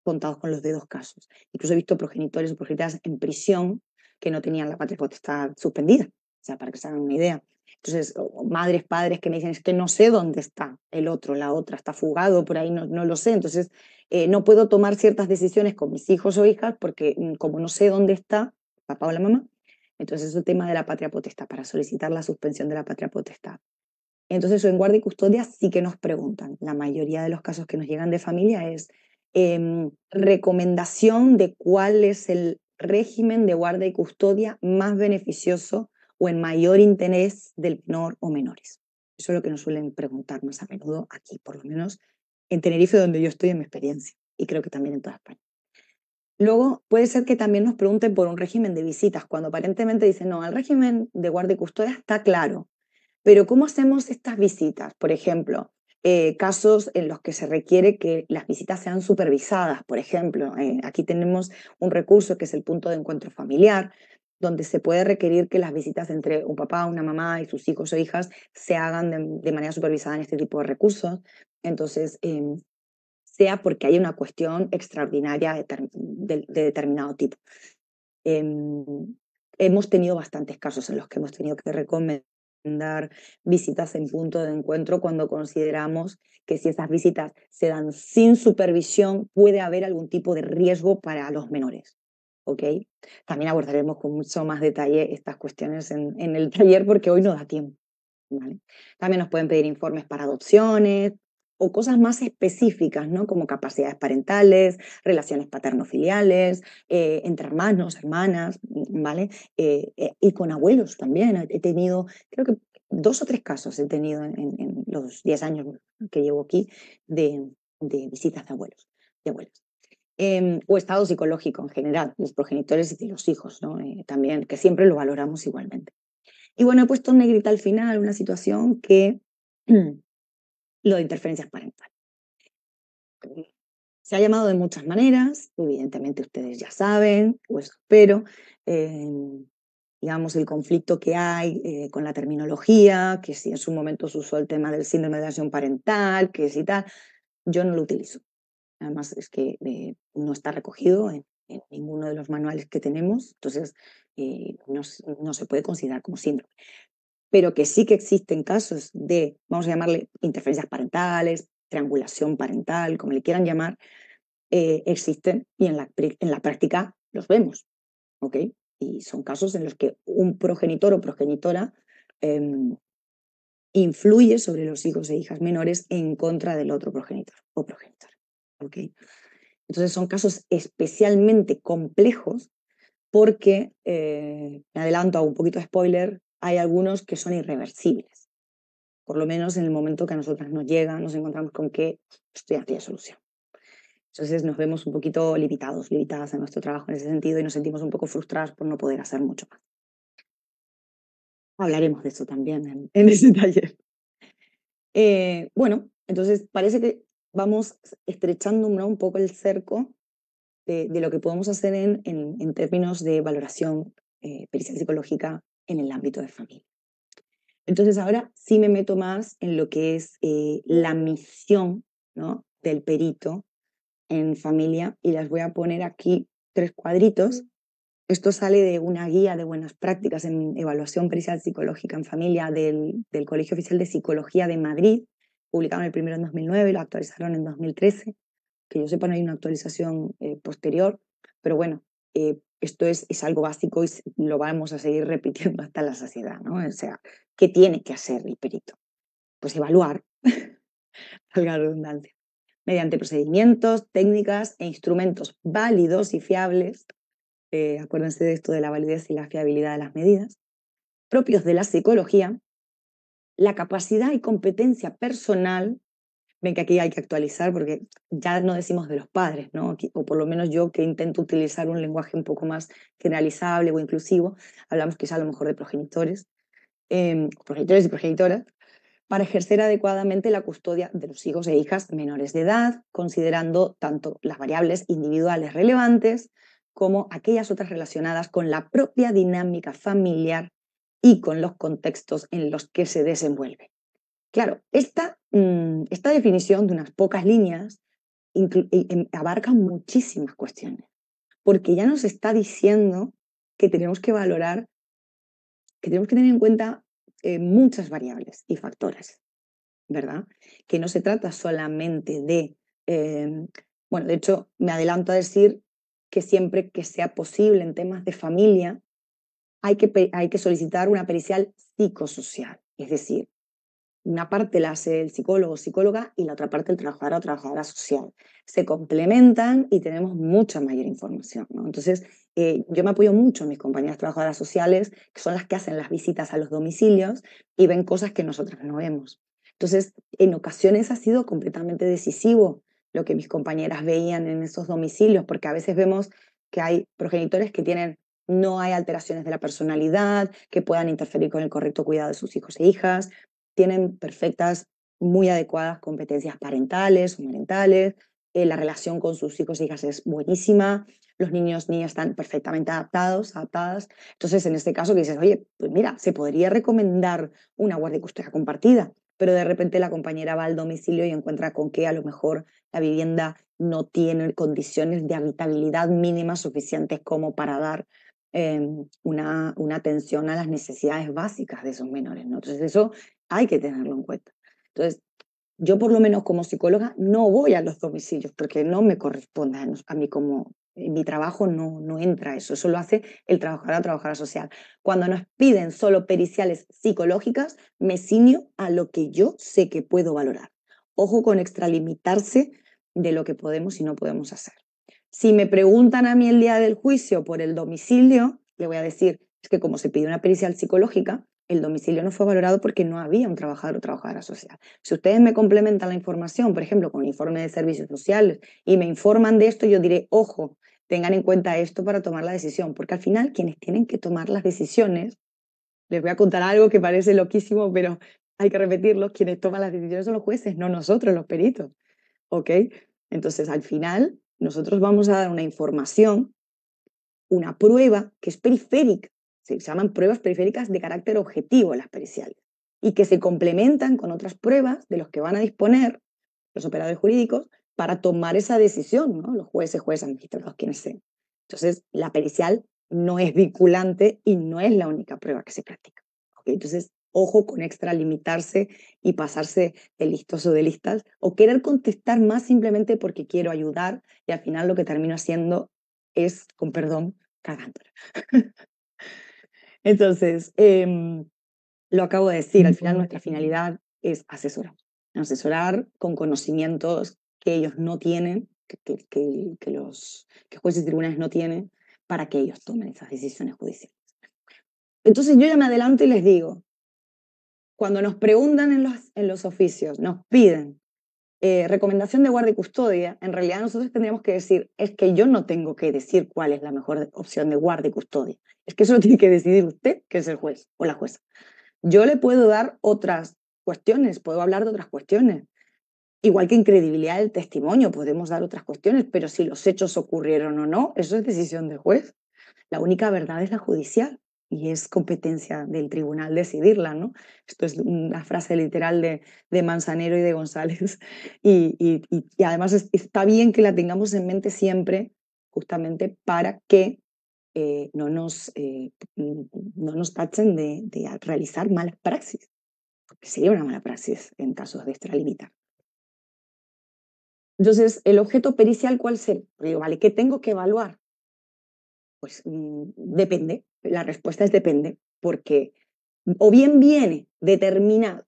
contados con los dedos casos. Incluso he visto progenitores o progenitoras en prisión que no tenían la patria potestad suspendida, o sea, para que se hagan una idea. Entonces, madres, padres que me dicen, es que no sé dónde está el otro, la otra, está fugado por ahí, no lo sé. Entonces, no puedo tomar ciertas decisiones con mis hijos o hijas porque como no sé dónde está papá o la mamá, entonces es el tema de la patria potestad, para solicitar la suspensión de la patria potestad. Entonces, en guardia y custodia sí que nos preguntan. La mayoría de los casos que nos llegan de familia es recomendación de cuál es el régimen de guardia y custodia más beneficioso o en mayor interés del menor o menores. Eso es lo que nos suelen preguntar más a menudo aquí, por lo menos en Tenerife, donde yo estoy en mi experiencia, y creo que también en toda España. Luego, puede ser que también nos pregunten por un régimen de visitas, cuando aparentemente dicen, no, el régimen de guardia y custodia está claro, pero ¿cómo hacemos estas visitas? Por ejemplo, casos en los que se requiere que las visitas sean supervisadas. Por ejemplo, aquí tenemos un recurso que es el punto de encuentro familiar, donde se puede requerir que las visitas entre un papá, una mamá y sus hijos o hijas se hagan de manera supervisada en este tipo de recursos. Entonces, sea porque hay una cuestión extraordinaria de determinado tipo. Hemos tenido bastantes casos en los que hemos tenido que recomendar visitas en punto de encuentro cuando consideramos que si esas visitas se dan sin supervisión puede haber algún tipo de riesgo para los menores. ¿Ok? También abordaremos con mucho más detalle estas cuestiones en el taller porque hoy no da tiempo. ¿Vale? También nos pueden pedir informes para adopciones o cosas más específicas, ¿no? Como capacidades parentales, relaciones paterno-filiales, entre hermanos, hermanas, ¿vale? Y con abuelos también. He tenido, creo que 2 o 3 casos he tenido en los 10 años que llevo aquí de visitas de abuelos, de abuelas. O estado psicológico en general, los progenitores y de los hijos, ¿no? También, que siempre lo valoramos igualmente. Y bueno, he puesto en negrita al final una situación que lo de interferencias parentales. Se ha llamado de muchas maneras, evidentemente ustedes ya saben, pues espero, digamos, el conflicto que hay con la terminología, que si en su momento se usó el tema del síndrome de alienación parental, que si tal, yo no lo utilizo. Además es que no está recogido en ninguno de los manuales que tenemos, entonces no se puede considerar como síndrome. Pero que sí que existen casos de, vamos a llamarle interferencias parentales, triangulación parental, como le quieran llamar, existen y en la práctica los vemos, ¿ok? Y son casos en los que un progenitor o progenitora influye sobre los hijos e hijas menores en contra del otro progenitor o progenitora, ¿ok? Entonces son casos especialmente complejos porque, me adelanto a un poquito de spoiler, hay algunos que son irreversibles. Por lo menos en el momento que a nosotras nos llega, nos encontramos con que esto ya tiene solución. Entonces nos vemos un poquito limitadas en nuestro trabajo en ese sentido y nos sentimos un poco frustradas por no poder hacer mucho más. Hablaremos de eso también en ese taller. Bueno, entonces parece que vamos estrechando, ¿no?, un poco el cerco de lo que podemos hacer en términos de valoración pericial psicológica en el ámbito de familia. Entonces ahora sí me meto más en lo que es la misión, ¿no?, del perito en familia y las voy a poner aquí 3 cuadritos. Esto sale de una guía de buenas prácticas en evaluación pericial psicológica en familia del Colegio Oficial de Psicología de Madrid. Publicaron el primero en 2009 y lo actualizaron en 2013. Que yo sepa no hay una actualización posterior, pero bueno, esto es algo básico y lo vamos a seguir repitiendo hasta la saciedad, ¿no? O sea, ¿qué tiene que hacer el perito? Pues evaluar, valga la redundancia, mediante procedimientos, técnicas e instrumentos válidos y fiables, acuérdense de esto de la validez y la fiabilidad de las medidas, propios de la psicología, la capacidad y competencia personal. Ven que aquí hay que actualizar porque ya no decimos de los padres, ¿no? O por lo menos yo que intento utilizar un lenguaje un poco más generalizable o inclusivo, hablamos quizá a lo mejor de progenitores, progenitores y progenitoras, para ejercer adecuadamente la custodia de los hijos e hijas menores de edad, considerando tanto las variables individuales relevantes como aquellas otras relacionadas con la propia dinámica familiar y con los contextos en los que se desenvuelve. Claro, esta definición de unas pocas líneas abarca muchísimas cuestiones, porque ya nos está diciendo que tenemos que valorar, que tenemos que tener en cuenta muchas variables y factores, ¿verdad? Que no se trata solamente de, bueno, de hecho, me adelanto a decir que siempre que sea posible en temas de familia, hay que solicitar una pericial psicosocial, es decir, una parte la hace el psicólogo o psicóloga y la otra parte el trabajador o trabajadora social. Se complementan y tenemos mucha mayor información, ¿no? Entonces, yo me apoyo mucho en mis compañeras trabajadoras sociales, que son las que hacen las visitas a los domicilios y ven cosas que nosotros no vemos. Entonces, en ocasiones ha sido completamente decisivo lo que mis compañeras veían en esos domicilios, porque a veces vemos que hay progenitores que no hay alteraciones de la personalidad, que puedan interferir con el correcto cuidado de sus hijos e hijas, tienen perfectas, muy adecuadas competencias parentales o parentales, la relación con sus hijos e hijas es buenísima, los niños, niñas están perfectamente adaptadas. Entonces, en este caso, que dices, oye, pues mira, se podría recomendar una guardia y custodia compartida, pero de repente la compañera va al domicilio y encuentra con que a lo mejor la vivienda no tiene condiciones de habitabilidad mínimas suficientes como para dar una atención a las necesidades básicas de esos menores, ¿no? Entonces, eso hay que tenerlo en cuenta. Entonces, yo por lo menos como psicóloga no voy a los domicilios porque no me corresponde a mí como en mi trabajo no entra eso lo hace el trabajador o trabajadora social. Cuando nos piden solo periciales psicológicas, me ciño a lo que yo sé que puedo valorar. Ojo con extralimitarse de lo que podemos y no podemos hacer. Si me preguntan a mí el día del juicio por el domicilio, le voy a decir, es que como se pide una pericial psicológica, el domicilio no fue valorado porque no había un trabajador o trabajadora social. Si ustedes me complementan la información, por ejemplo, con un informe de servicios sociales y me informan de esto, yo diré, ojo, tengan en cuenta esto para tomar la decisión, porque al final quienes tienen que tomar las decisiones, les voy a contar algo que parece loquísimo, pero hay que repetirlo, quienes toman las decisiones son los jueces, no nosotros, los peritos, ¿ok? Entonces, al final, nosotros vamos a dar una información, una prueba que es periférica, se llaman pruebas periféricas de carácter objetivo las periciales, y que se complementan con otras pruebas de los que van a disponer los operadores jurídicos para tomar esa decisión, ¿no? Los jueces, magistrados, quienes sean. Entonces, la pericial no es vinculante y no es la única prueba que se practica. ¿Okay? Entonces, ojo con extralimitarse y pasarse de listos o de listas, o querer contestar más simplemente porque quiero ayudar, y al final lo que termino haciendo es, con perdón, cagándola. Entonces, lo acabo de decir, al final nuestra finalidad es asesorar con conocimientos que ellos no tienen, que los jueces y tribunales no tienen, para que ellos tomen esas decisiones judiciales. Entonces yo ya me adelanto y les digo, cuando nos preguntan en los oficios, nos piden recomendación de guardia y custodia, en realidad nosotros tendríamos que decir, es que yo no tengo que decir cuál es la mejor opción de guardia y custodia, es que eso lo tiene que decidir usted, que es el juez o la jueza. Yo le puedo dar otras cuestiones, puedo hablar de otras cuestiones, igual que en credibilidad del testimonio podemos dar otras cuestiones, pero si los hechos ocurrieron o no, eso es decisión del juez. La única verdad es la judicial y es competencia del tribunal decidirla, ¿no? Esto es una frase literal de Manzanero y de González y además está bien que la tengamos en mente siempre justamente para que no nos tachen de realizar malas praxis, porque sería una mala praxis en casos de extralimitar. Entonces, ¿el objeto pericial cuál sería? Digo, vale, ¿qué tengo que evaluar? Pues depende, la respuesta es depende, porque o bien viene determinado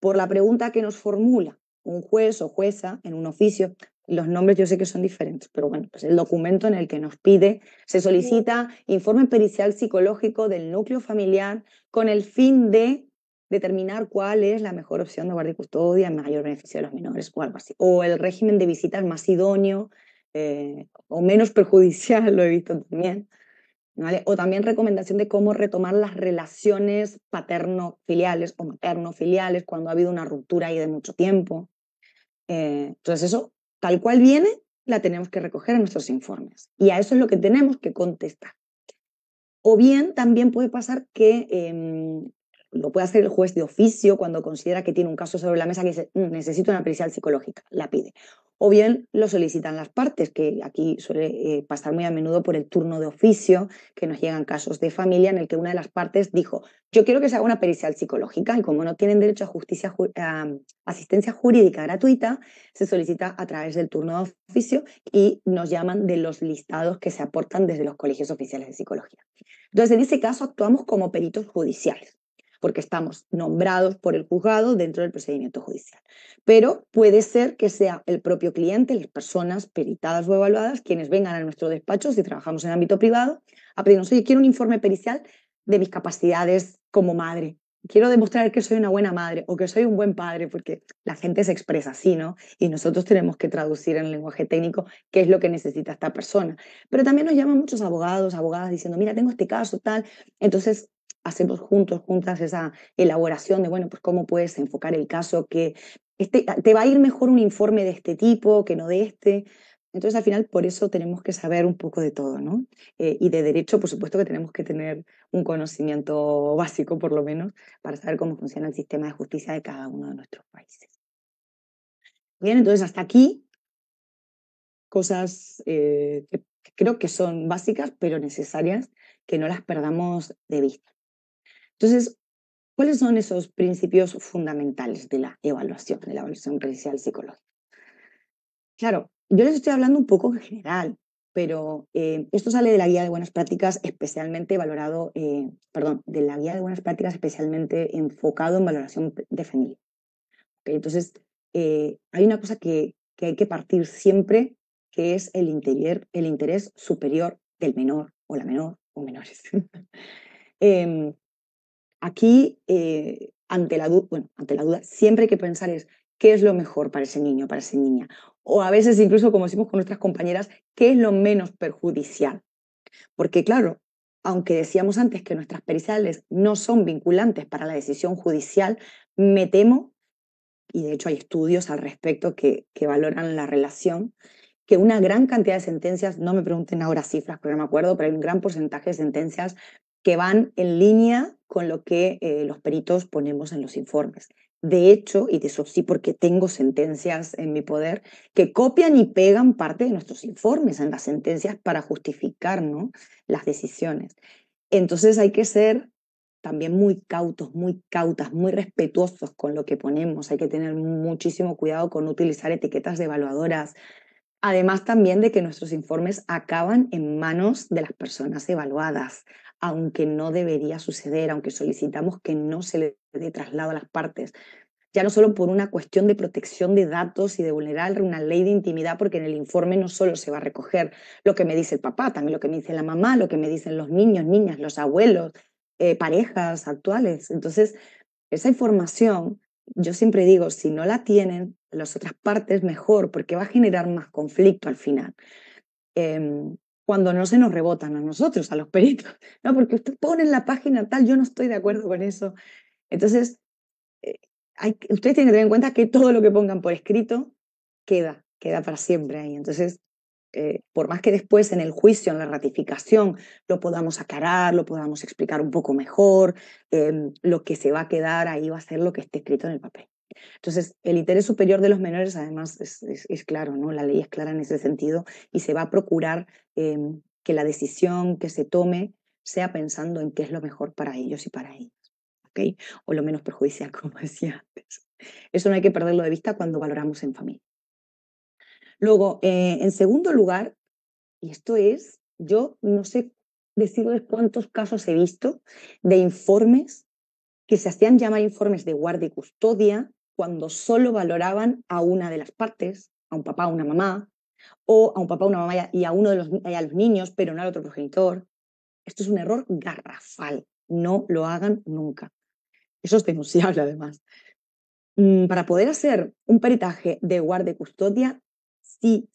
por la pregunta que nos formula un juez o jueza en un oficio. Los nombres yo sé que son diferentes, pero bueno, pues el documento en el que nos pide, se solicita informe pericial psicológico del núcleo familiar con el fin de determinar cuál es la mejor opción de guardia y custodia en mayor beneficio de los menores o algo así. O el régimen de visitas más idóneo o menos perjudicial, lo he visto también. ¿Vale? O también recomendación de cómo retomar las relaciones paterno-filiales o materno-filiales cuando ha habido una ruptura ahí de mucho tiempo. Entonces eso, tal cual viene, la tenemos que recoger en nuestros informes. Y a eso es lo que tenemos que contestar. O bien también puede pasar que lo puede hacer el juez de oficio cuando considera que tiene un caso sobre la mesa que dice, necesito una pericial psicológica, la pide. O bien lo solicitan las partes, que aquí suele pasar muy a menudo por el turno de oficio, que nos llegan casos de familia en el que una de las partes dijo, yo quiero que se haga una pericial psicológica, y como no tienen derecho a asistencia jurídica gratuita, se solicita a través del turno de oficio y nos llaman de los listados que se aportan desde los colegios oficiales de psicología. Entonces, en ese caso actuamos como peritos judiciales, porque estamos nombrados por el juzgado dentro del procedimiento judicial. Pero puede ser que sea el propio cliente, las personas peritadas o evaluadas, quienes vengan a nuestro despacho, si trabajamos en ámbito privado, a pedirnos, oye, quiero un informe pericial de mis capacidades como madre. Quiero demostrar que soy una buena madre o que soy un buen padre, porque la gente se expresa así, ¿no? Y nosotros tenemos que traducir en lenguaje técnico qué es lo que necesita esta persona. Pero también nos llaman muchos abogados, abogadas diciendo, mira, tengo este caso, tal. Entonces, hacemos juntas esa elaboración de, bueno, pues cómo puedes enfocar el caso, que te va a ir mejor un informe de este tipo que no de este. Entonces, al final, por eso tenemos que saber un poco de todo, ¿no? Y de derecho, por supuesto que tenemos que tener un conocimiento básico, por lo menos, para saber cómo funciona el sistema de justicia de cada uno de nuestros países. Bien, entonces hasta aquí cosas que creo que son básicas, pero necesarias, que no las perdamos de vista. Entonces, ¿cuáles son esos principios fundamentales de la evaluación pericial psicológica? Claro, yo les estoy hablando un poco en general, pero esto sale de la guía de buenas prácticas especialmente valorado, de la guía de buenas prácticas especialmente enfocado en valoración de familia. ¿Okay? Entonces, hay una cosa que hay que partir siempre, que es el interés superior del menor o la menor o menores. Aquí, ante la duda, siempre hay que pensar es qué es lo mejor para ese niño, para esa niña. O a veces, incluso, como decimos con nuestras compañeras, qué es lo menos perjudicial. Porque, claro, aunque decíamos antes que nuestras periciales no son vinculantes para la decisión judicial, me temo, y de hecho hay estudios al respecto que valoran la relación, que una gran cantidad de sentencias, no me pregunten ahora cifras porque no me acuerdo, pero hay un gran porcentaje de sentencias que van en línea con lo que los peritos ponemos en los informes. de hecho, y de eso sí porque tengo sentencias en mi poder, que copian y pegan parte de nuestros informes en las sentencias para justificar, ¿no?, las decisiones. Entonces hay que ser también muy cautos, muy cautas, muy respetuosos con lo que ponemos. Hay que tener muchísimo cuidado con no utilizar etiquetas devaluadoras. Además también de que nuestros informes acaban en manos de las personas evaluadas, aunque no debería suceder, aunque solicitamos que no se le dé traslado a las partes. Ya no solo por una cuestión de protección de datos y de vulnerar una ley de intimidad, porque en el informe no solo se va a recoger lo que me dice el papá, también lo que me dice la mamá, lo que me dicen los niños, niñas, los abuelos, parejas actuales. Entonces, esa información, yo siempre digo, si no la tienen las otras partes, mejor, porque va a generar más conflicto al final. Cuando no se nos rebotan a nosotros, a los peritos, no, porque usted pone en la página tal, yo no estoy de acuerdo con eso. Entonces, eh, ustedes tienen que tener en cuenta que todo lo que pongan por escrito queda para siempre ahí. Entonces, por más que después en el juicio, en la ratificación, lo podamos aclarar, lo podamos explicar un poco mejor, lo que se va a quedar ahí va a ser lo que esté escrito en el papel. Entonces, el interés superior de los menores, además, es claro, ¿no? La ley es clara en ese sentido y se va a procurar que la decisión que se tome sea pensando en qué es lo mejor para ellos y para ellas, ¿ok? O lo menos perjudicial, como decía antes. Eso no hay que perderlo de vista cuando valoramos en familia. Luego, en segundo lugar, y esto es, yo no sé decirles cuántos casos he visto de informes que se hacían llamar informes de guardia y custodia cuando solo valoraban a una de las partes, a un papá, a una mamá, o a un papá, a una mamá y a uno de a los niños, pero no al otro progenitor. Esto es un error garrafal. No lo hagan nunca. Eso es denunciable, además. Para poder hacer un peritaje de guardia y custodia, sí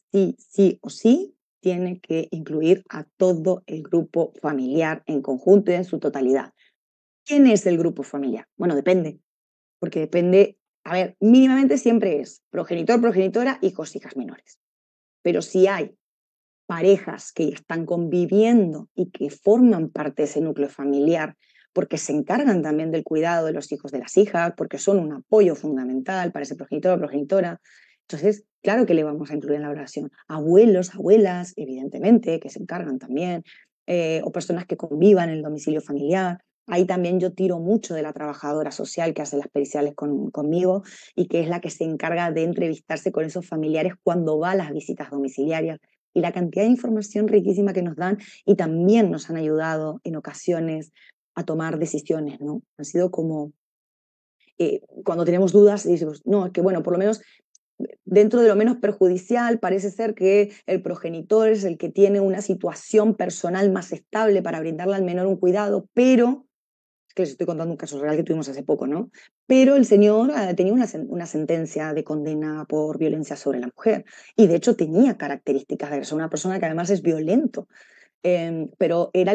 o sí, tiene que incluir a todo el grupo familiar en conjunto y en su totalidad. ¿Quién es el grupo familiar? Bueno, depende, porque depende, a ver, mínimamente siempre es progenitor, progenitora, hijos, hijas menores. Pero si hay parejas que ya están conviviendo y que forman parte de ese núcleo familiar, porque se encargan también del cuidado de los hijos de las hijas, porque son un apoyo fundamental para ese progenitor o progenitora. Entonces, claro que le vamos a incluir en la oración. Abuelos, abuelas, evidentemente, que se encargan también, o personas que convivan en el domicilio familiar. Ahí también yo tiro mucho de la trabajadora social que hace las periciales conmigo y que es la que se encarga de entrevistarse con esos familiares cuando va a las visitas domiciliarias y la cantidad de información riquísima que nos dan y también nos han ayudado en ocasiones a tomar decisiones, ¿no? Han sido como cuando tenemos dudas y decimos, no, es que bueno, por lo menos dentro de lo menos perjudicial parece ser que el progenitor es el que tiene una situación personal más estable para brindarle al menor un cuidado, pero es que les estoy contando un caso real que tuvimos hace poco, ¿no? Pero el señor tenía una sentencia de condena por violencia sobre la mujer y de hecho tenía características de ser una persona que además es violento. Pero era,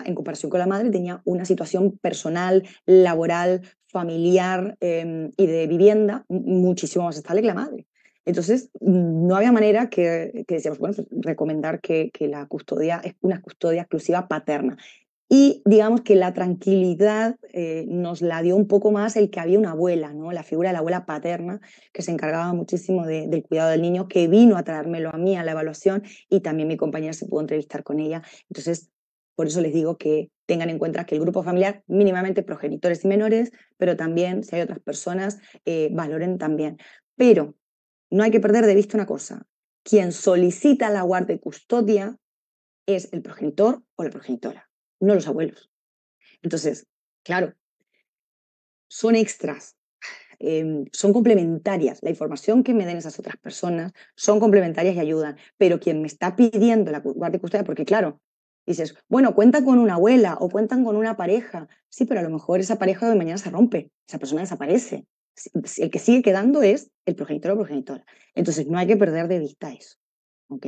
en comparación con la madre, tenía una situación personal, laboral, familiar y de vivienda muchísimo más estable que la madre. Entonces, no había manera que decíamos, bueno, pues, recomendar que la custodia es una custodia exclusiva paterna. Y digamos que la tranquilidad nos la dio un poco más el que había una abuela, ¿no? La figura de la abuela paterna, que se encargaba muchísimo del cuidado del niño, que vino a traérmelo a mí a la evaluación y también mi compañera se pudo entrevistar con ella. Entonces, por eso les digo que tengan en cuenta que el grupo familiar, mínimamente progenitores y menores, pero también, si hay otras personas, valoren también. Pero no hay que perder de vista una cosa. Quien solicita la guardia y custodia es el progenitor o la progenitora, no los abuelos. Entonces, claro, son extras, son complementarias. La información que me den esas otras personas son complementarias y ayudan, pero quien me está pidiendo la guardia y custodia, porque claro, dices, bueno, cuentan con una abuela o cuentan con una pareja. Sí, pero a lo mejor esa pareja de mañana se rompe, esa persona desaparece. El que sigue quedando es el progenitor o progenitora. Entonces, no hay que perder de vista eso. ¿Ok?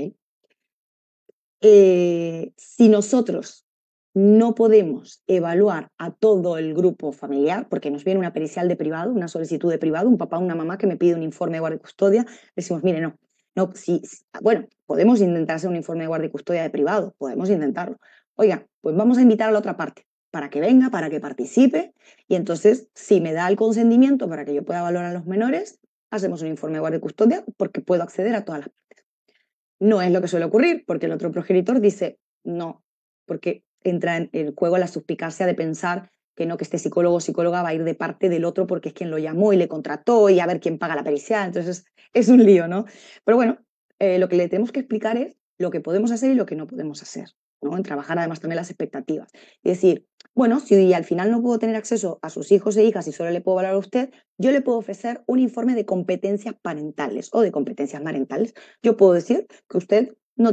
Si nosotros no podemos evaluar a todo el grupo familiar, porque nos viene una pericial de privado, una solicitud de privado, un papá, una mamá que me pide un informe de guardia y custodia, decimos, mire, no, bueno, podemos intentar hacer un informe de guardia y custodia de privado, podemos intentarlo. Oiga, pues vamos a invitar a la otra parte, para que venga, para que participe, y entonces, si me da el consentimiento para que yo pueda valorar a los menores, hacemos un informe de guardia y custodia porque puedo acceder a todas las partes. No es lo que suele ocurrir, porque el otro progenitor dice no, porque entra en el juego la suspicacia de pensar que no, que este psicólogo o psicóloga va a ir de parte del otro porque es quien lo llamó y le contrató y a ver quién paga la pericial. Entonces es un lío, ¿no? Pero bueno, lo que le tenemos que explicar es lo que podemos hacer y lo que no podemos hacer, ¿no? En trabajar además también las expectativas. Y decir, bueno, si al final no puedo tener acceso a sus hijos e hijas y solo le puedo valorar a usted, yo le puedo ofrecer un informe de competencias parentales o de competencias marentales. Yo puedo decir que usted no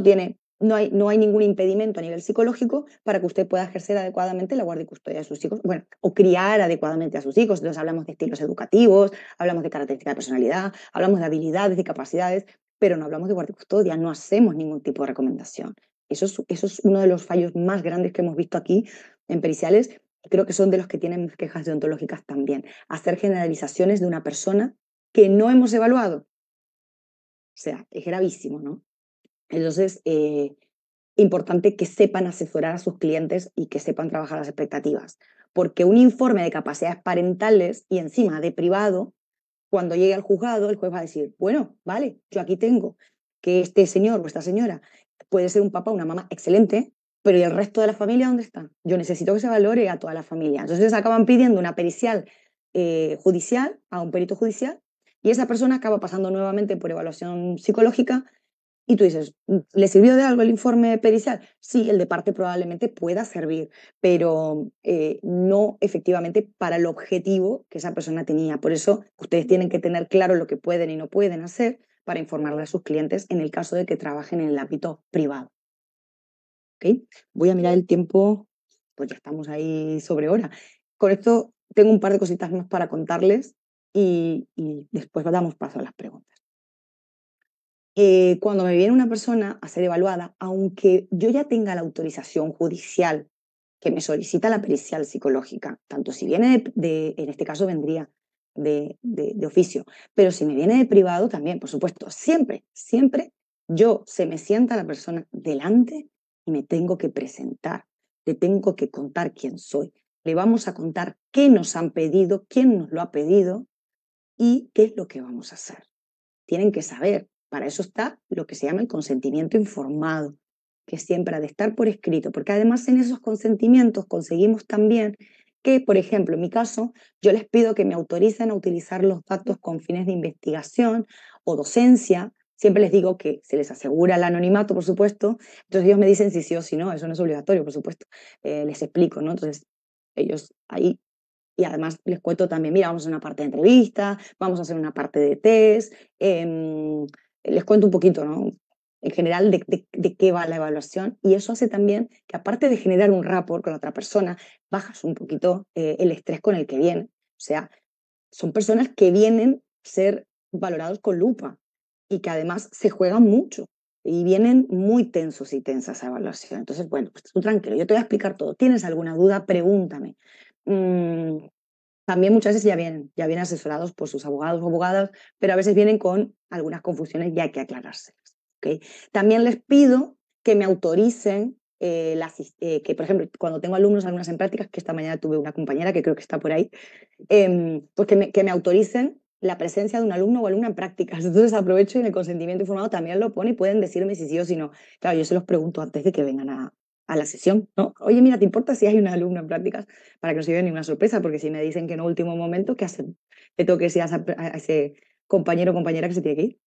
hay ningún impedimento a nivel psicológico para que usted pueda ejercer adecuadamente la guardia y custodia de sus hijos, bueno, o criar adecuadamente a sus hijos. Entonces hablamos de estilos educativos, hablamos de características de personalidad, hablamos de habilidades y capacidades, pero no hablamos de guardia y custodia, no hacemos ningún tipo de recomendación. Eso es uno de los fallos más grandes que hemos visto aquí en periciales, y creo que son de los que tienen quejas deontológicas también. Hacer generalizaciones de una persona que no hemos evaluado. O sea, es gravísimo, ¿no? Entonces, importante que sepan asesorar a sus clientes y que sepan trabajar las expectativas. Porque un informe de capacidades parentales y encima de privado, cuando llegue al juzgado, el juez va a decir, bueno, vale, yo aquí tengo que este señor o esta señora puede ser un papá o una mamá excelente, pero ¿y el resto de la familia dónde está? Yo necesito que se valore a toda la familia. Entonces acaban pidiendo una pericial judicial, a un perito judicial, y esa persona acaba pasando nuevamente por evaluación psicológica y tú dices, ¿le sirvió de algo el informe pericial? Sí, el de parte probablemente pueda servir, pero no efectivamente para el objetivo que esa persona tenía. Por eso ustedes tienen que tener claro lo que pueden y no pueden hacer para informarle a sus clientes en el caso de que trabajen en el ámbito privado. ¿Okay? Voy a mirar el tiempo, pues ya estamos ahí sobre hora. Con esto tengo un par de cositas más para contarles y después damos paso a las preguntas. Cuando me viene una persona a ser evaluada, aunque yo ya tenga la autorización judicial que me solicita la pericial psicológica, tanto si viene en este caso vendría de oficio, pero si me viene de privado también, por supuesto, siempre, siempre se me sienta la persona delante y me tengo que presentar, le tengo que contar quién soy, le vamos a contar qué nos han pedido, quién nos lo ha pedido y qué es lo que vamos a hacer. Tienen que saber. Para eso está lo que se llama el consentimiento informado, que siempre ha de estar por escrito, porque además en esos consentimientos conseguimos también que, por ejemplo, en mi caso, yo les pido que me autoricen a utilizar los datos con fines de investigación o docencia. Siempre les digo que se les asegura el anonimato, por supuesto. Entonces ellos me dicen si sí o si no, eso no es obligatorio, por supuesto. Les explico, ¿no? Entonces ellos ahí y además les cuento también, mira, vamos a hacer una parte de entrevista, vamos a hacer una parte de test, les cuento un poquito, ¿no? En general de qué va la evaluación y eso hace también que aparte de generar un rapport con la otra persona, bajas un poquito el estrés con el que viene. O sea, son personas que vienen a ser valorados con lupa y que además se juegan mucho y vienen muy tensos y tensas a evaluación. Entonces, bueno, pues tú tranquilo, yo te voy a explicar todo. ¿Tienes alguna duda? Pregúntame. Mm, también muchas veces ya vienen asesorados por sus abogados o abogadas, pero a veces vienen con algunas confusiones y hay que aclarárselas. ¿Okay? También les pido que me autoricen, que por ejemplo, cuando tengo alumnos, algunas en prácticas, que esta mañana tuve una compañera que creo que está por ahí, pues que me autoricen la presencia de un alumno o alumna en prácticas. Entonces aprovecho y en el consentimiento informado también lo pone y pueden decirme si sí o si no. Claro, yo se los pregunto antes de que vengan a la sesión, ¿no? Oye, mira, ¿te importa si hay una alumna en prácticas? Para que no se lleve ninguna sorpresa, porque si me dicen que en último momento, ¿qué hacen? Le tengo que decir a ese compañero o compañera que se tiene que ir.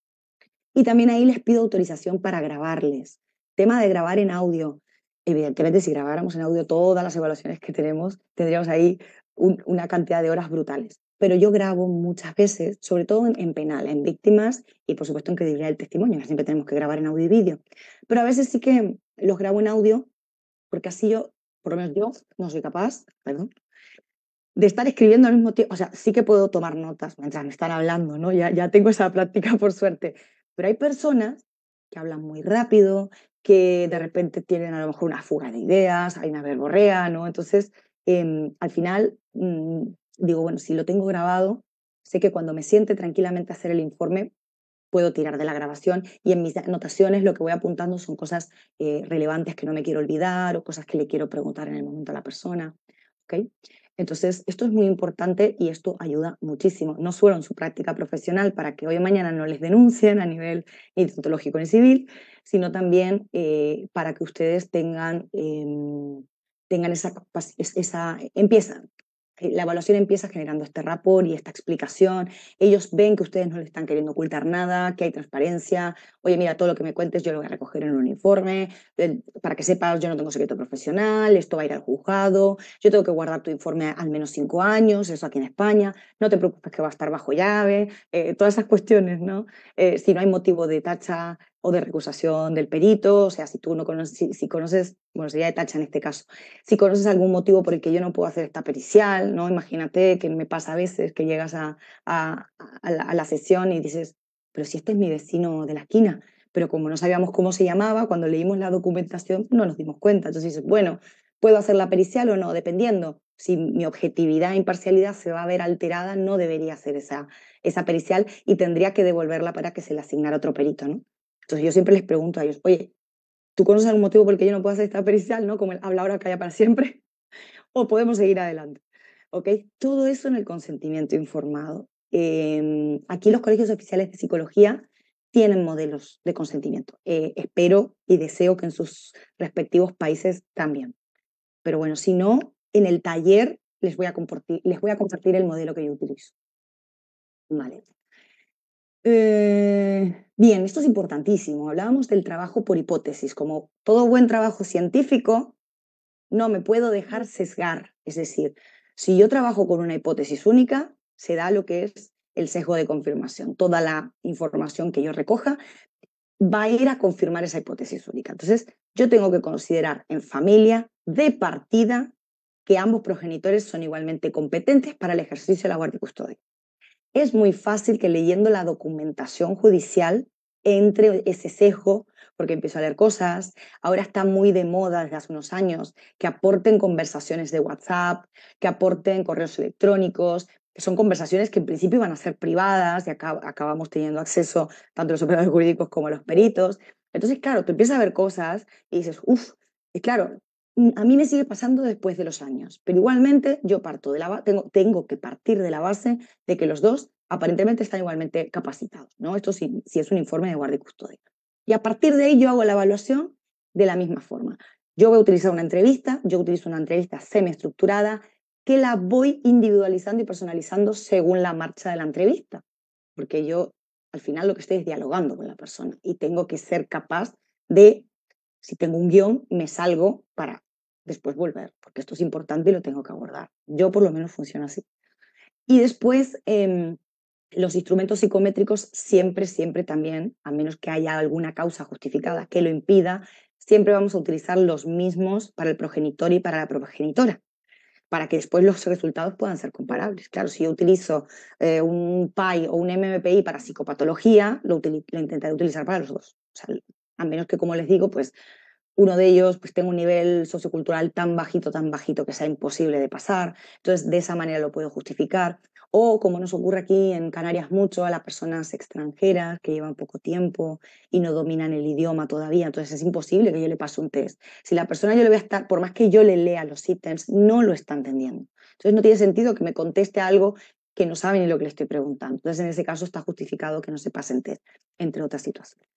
Y también ahí les pido autorización para grabarles. Tema de grabar en audio. Evidentemente, si grabáramos en audio todas las evaluaciones que tenemos, tendríamos ahí una cantidad de horas brutales. Pero yo grabo muchas veces, sobre todo en penal, en víctimas y por supuesto en credibilidad del testimonio, que siempre tenemos que grabar en audio y vídeo. Pero a veces sí que los grabo en audio, porque así yo, por lo menos yo, no soy capaz, perdón, de estar escribiendo al mismo tiempo. O sea, sí que puedo tomar notas mientras me están hablando, ¿no? Ya tengo esa práctica por suerte. Pero hay personas que hablan muy rápido, que de repente tienen a lo mejor una fuga de ideas, hay una verborrea, ¿no? Entonces, al final, digo, bueno, si lo tengo grabado, sé que cuando me siente tranquilamente a hacer el informe, puedo tirar de la grabación y en mis anotaciones lo que voy apuntando son cosas relevantes que no me quiero olvidar o cosas que le quiero preguntar en el momento a la persona. ¿ok? Entonces, esto es muy importante y esto ayuda muchísimo, no solo en su práctica profesional para que hoy o mañana no les denuncien a nivel institutológico ni civil, sino también para que ustedes tengan la evaluación empieza generando este rapport y esta explicación. Ellos ven que ustedes no le están queriendo ocultar nada, que hay transparencia. Oye, mira, todo lo que me cuentes yo lo voy a recoger en un informe. Para que sepas, yo no tengo secreto profesional, esto va a ir al juzgado, yo tengo que guardar tu informe al menos 5 años, eso aquí en España, no te preocupes que va a estar bajo llave, todas esas cuestiones, ¿no? Si no hay motivo de tacha o de recusación del perito, o sea, si tú no conoces, si conoces, bueno, sería de tacha en este caso, si conoces algún motivo por el que yo no puedo hacer esta pericial, ¿no? Imagínate que me pasa a veces que llegas a la sesión y dices, pero si este es mi vecino de la esquina, pero como no sabíamos cómo se llamaba, cuando leímos la documentación no nos dimos cuenta. Entonces dices, bueno, ¿puedo hacer la pericial o no? Dependiendo. Si mi objetividad e imparcialidad se va a ver alterada, no debería hacer esa pericial y tendría que devolverla para que se le asignara otro perito, ¿no? Entonces yo siempre les pregunto a ellos, oye, ¿tú conoces algún motivo por el que yo no puedo hacer esta pericial, ¿no? Como el habla ahora, calla para siempre, o podemos seguir adelante. ¿Ok? Todo eso en el consentimiento informado. Aquí los colegios oficiales de psicología tienen modelos de consentimiento. Espero y deseo que en sus respectivos países también. Pero bueno, si no, en el taller les voy a compartir el modelo que yo utilizo. Vale. Bien, esto es importantísimo. Hablábamos del trabajo por hipótesis. Como todo buen trabajo científico, no me puedo dejar sesgar. Es decir, si yo trabajo con una hipótesis única, se da lo que es el sesgo de confirmación. Toda la información que yo recoja va a ir a confirmar esa hipótesis única. Entonces, yo tengo que considerar en familia de partida que ambos progenitores son igualmente competentes para el ejercicio de la guardia y custodia. Es muy fácil que leyendo la documentación judicial entre ese sesgo, porque empiezo a leer cosas. Ahora está muy de moda desde hace unos años que aporten conversaciones de WhatsApp, que aporten correos electrónicos, que son conversaciones que en principio iban a ser privadas y acabamos teniendo acceso tanto los operadores jurídicos como los peritos. Entonces, claro, tú empiezas a ver cosas y dices, uff, y claro, a mí me sigue pasando después de los años, pero igualmente yo tengo que partir de la base de que los dos aparentemente están igualmente capacitados, ¿no? Esto si es un informe de guardia y custodia. Y a partir de ahí yo hago la evaluación de la misma forma. Yo voy a utilizar una entrevista, yo utilizo una entrevista semiestructurada que la voy individualizando y personalizando según la marcha de la entrevista, porque yo al final lo que estoy es dialogando con la persona y tengo que ser capaz de, si tengo un guión, me salgo para después volver, porque esto es importante y lo tengo que abordar. Yo por lo menos funciona así. Y después, los instrumentos psicométricos siempre, siempre también, a menos que haya alguna causa justificada que lo impida, siempre vamos a utilizar los mismos para el progenitor y para la progenitora, para que después los resultados puedan ser comparables. Claro, si yo utilizo un PAI o un MMPI para psicopatología, lo intentaré utilizar para los dos. O sea, a menos que, como les digo, pues uno de ellos pues tenga un nivel sociocultural tan bajito que sea imposible de pasar. Entonces, de esa manera lo puedo justificar. O, como nos ocurre aquí en Canarias mucho, a las personas extranjeras que llevan poco tiempo y no dominan el idioma todavía. Entonces, es imposible que yo le pase un test. Si la persona yo le voy a estar, por más que yo le lea los ítems, no lo está entendiendo. Entonces, no tiene sentido que me conteste algo que no sabe ni lo que le estoy preguntando. Entonces, en ese caso está justificado que no se pasen test, entre otras situaciones.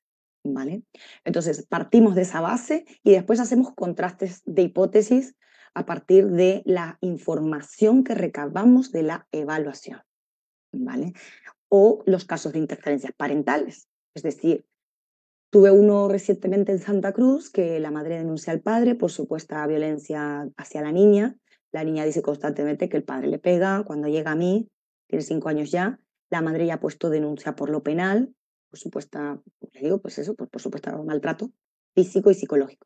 ¿Vale? Entonces, partimos de esa base y después hacemos contrastes de hipótesis a partir de la información que recabamos de la evaluación, ¿vale? O los casos de interferencias parentales. Es decir, tuve uno recientemente en Santa Cruz que la madre denuncia al padre por supuesta violencia hacia la niña. La niña dice constantemente que el padre le pega. Cuando llega a mí, tiene 5 años ya, la madre ya ha puesto denuncia por lo penal, por supuesta, le digo, pues eso, por supuesto maltrato físico y psicológico.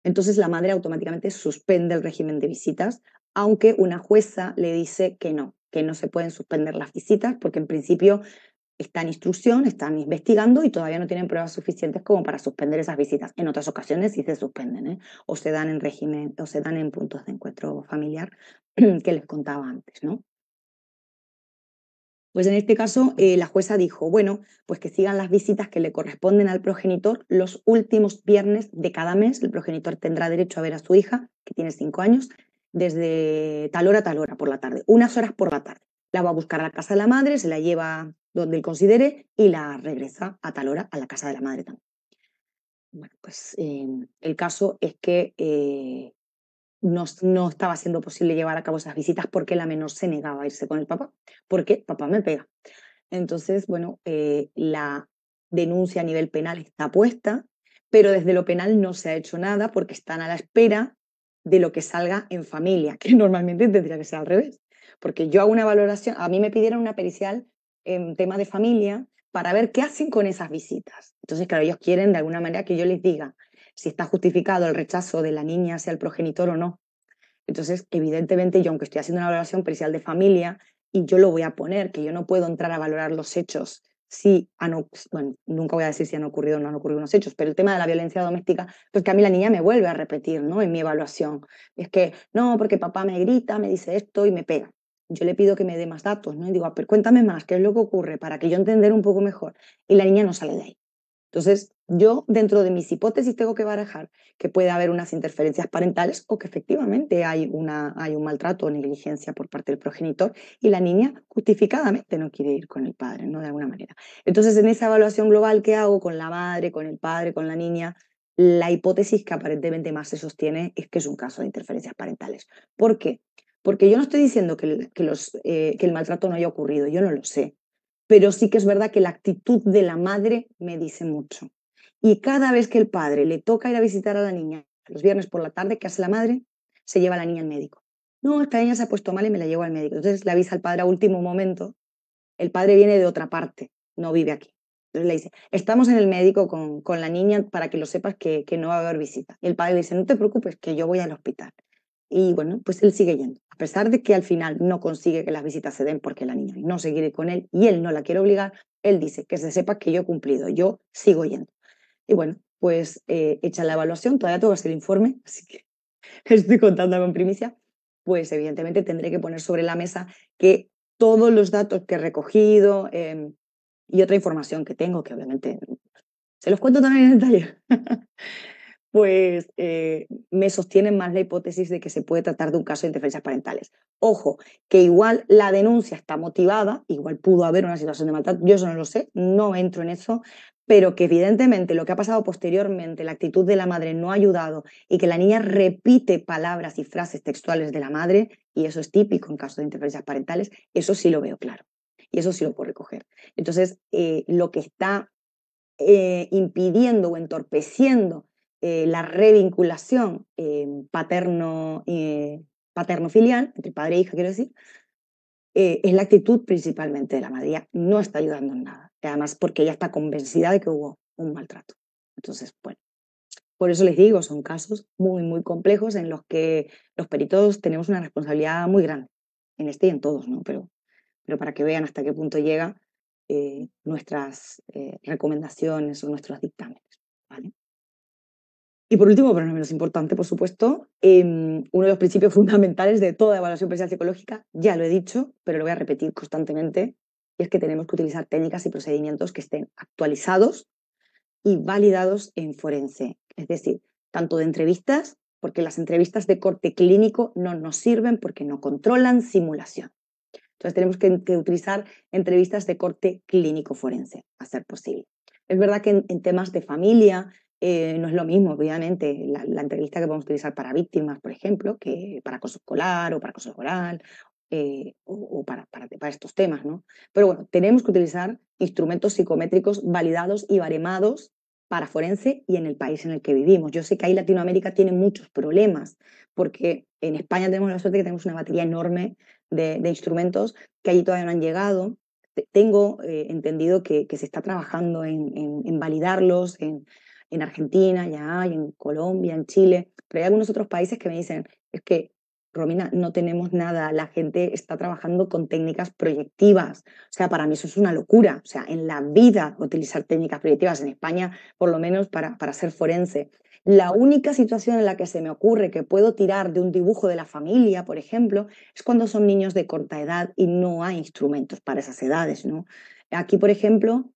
Entonces la madre automáticamente suspende el régimen de visitas, aunque una jueza le dice que no se pueden suspender las visitas porque en principio está en instrucción, están investigando y todavía no tienen pruebas suficientes como para suspender esas visitas. En otras ocasiones sí se suspenden, ¿eh? O se dan en régimen, o se dan en puntos de encuentro familiar que les contaba antes, ¿no? Pues en este caso la jueza dijo, bueno, pues que sigan las visitas que le corresponden al progenitor los últimos viernes de cada mes. El progenitor tendrá derecho a ver a su hija, que tiene 5 años, desde tal hora a tal hora por la tarde, unas horas por la tarde. La va a buscar a la casa de la madre, se la lleva donde él considere y la regresa a tal hora a la casa de la madre también. Bueno, pues el caso es que no estaba siendo posible llevar a cabo esas visitas porque la menor se negaba a irse con el papá, porque papá me pega. Entonces, bueno, la denuncia a nivel penal está puesta, pero desde lo penal no se ha hecho nada porque están a la espera de lo que salga en familia, que normalmente tendría que ser al revés. Porque yo hago una valoración, a mí me pidieron una pericial en tema de familia para ver qué hacen con esas visitas. Entonces, claro, ellos quieren de alguna manera que yo les diga si está justificado el rechazo de la niña hacia el progenitor o no. Entonces, evidentemente, yo, aunque estoy haciendo una valoración pericial de familia, y yo lo voy a poner, que yo no puedo entrar a valorar los hechos si han, bueno, nunca voy a decir si han ocurrido o no han ocurrido unos hechos, pero el tema de la violencia doméstica, pues que a mí la niña me vuelve a repetir, ¿no? En mi evaluación. Es que, no, porque papá me grita, me dice esto y me pega. Yo le pido que me dé más datos, ¿no? Y digo, pero cuéntame más, ¿qué es lo que ocurre? Para que yo entender un poco mejor. Y la niña no sale de ahí. Entonces, yo dentro de mis hipótesis tengo que barajar que puede haber unas interferencias parentales o que efectivamente hay un maltrato o negligencia por parte del progenitor y la niña justificadamente no quiere ir con el padre, ¿no? De alguna manera. Entonces, en esa evaluación global que hago con la madre, con el padre, con la niña, la hipótesis que aparentemente más se sostiene es que es un caso de interferencias parentales. ¿Por qué? Porque yo no estoy diciendo que el maltrato no haya ocurrido, yo no lo sé, pero sí que es verdad que la actitud de la madre me dice mucho. Y cada vez que el padre le toca ir a visitar a la niña los viernes por la tarde, ¿qué hace la madre? Se lleva a la niña al médico. No, esta niña se ha puesto mal y me la llevo al médico. Entonces le avisa al padre a último momento. El padre viene de otra parte, no vive aquí. Entonces le dice, estamos en el médico con la niña para que lo sepas que no va a haber visita. Y el padre le dice, no te preocupes, que yo voy al hospital. Y bueno, pues él sigue yendo. A pesar de que al final no consigue que las visitas se den porque la niña no se quiere ir con él y él no la quiere obligar, él dice que se sepa que yo he cumplido, yo sigo yendo. Y bueno, pues hecha la evaluación, todavía tengo que hacer el informe, así que estoy contando con primicia, pues evidentemente tendré que poner sobre la mesa que todos los datos que he recogido y otra información que tengo, que obviamente se los cuento también en detalle, pues me sostienen más la hipótesis de que se puede tratar de un caso de interferencias parentales. Ojo, que igual la denuncia está motivada, igual pudo haber una situación de maltrato, yo eso no lo sé, no entro en eso, pero que evidentemente lo que ha pasado posteriormente, la actitud de la madre no ha ayudado y que la niña repite palabras y frases textuales de la madre, y eso es típico en casos de interferencias parentales, eso sí lo veo claro y eso sí lo puedo recoger. Entonces, lo que está impidiendo o entorpeciendo la revinculación paterno-filial, entre padre e hija, quiero decir, es la actitud principalmente de la madre. Ella no está ayudando en nada. Además, porque ella está convencida de que hubo un maltrato. Entonces, bueno, por eso les digo, son casos muy, muy complejos en los que los peritos tenemos una responsabilidad muy grande, en este y en todos, ¿no? Pero para que vean hasta qué punto llega nuestras recomendaciones o nuestros dictámenes. ¿Vale? Y por último, pero no menos importante, por supuesto, uno de los principios fundamentales de toda evaluación pericial psicológica, ya lo he dicho, pero lo voy a repetir constantemente, y es que tenemos que utilizar técnicas y procedimientos que estén actualizados y validados en forense. Es decir, tanto de entrevistas, porque las entrevistas de corte clínico no nos sirven porque no controlan simulación. Entonces tenemos que utilizar entrevistas de corte clínico forense, a ser posible. Es verdad que en temas de familia no es lo mismo, obviamente, la entrevista que podemos utilizar para víctimas, por ejemplo, que para acoso escolar o para acoso laboral o para estos temas, ¿no? Pero bueno, tenemos que utilizar instrumentos psicométricos validados y baremados para forense y en el país en el que vivimos. Yo sé que ahí Latinoamérica tiene muchos problemas, porque en España tenemos la suerte de que tenemos una batería enorme de instrumentos que allí todavía no han llegado. Tengo entendido que se está trabajando en validarlos en Argentina, ya hay, en Colombia, en Chile, pero hay algunos otros países que me dicen, es que, Romina, no tenemos nada, la gente está trabajando con técnicas proyectivas. O sea, para mí eso es una locura. O sea, en la vida utilizar técnicas proyectivas en España, por lo menos para ser forense. La única situación en la que se me ocurre que puedo tirar de un dibujo de la familia, por ejemplo, es cuando son niños de corta edad y no hay instrumentos para esas edades, ¿no? Aquí, por ejemplo,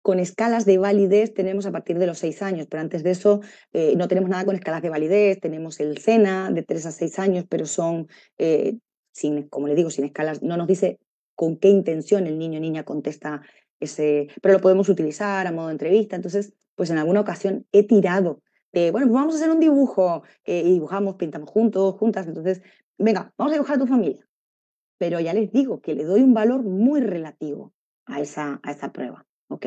con escalas de validez tenemos a partir de los 6 años, pero antes de eso no tenemos nada con escalas de validez, tenemos el CENA de 3 a 6 años, pero son, como le digo, sin escalas, no nos dice con qué intención el niño o niña contesta pero lo podemos utilizar a modo de entrevista. Entonces, pues en alguna ocasión he tirado de, bueno, pues vamos a hacer un dibujo y dibujamos, pintamos juntos, juntas, entonces, venga, vamos a dibujar a tu familia. Pero ya les digo que le doy un valor muy relativo a esa prueba, ¿ok?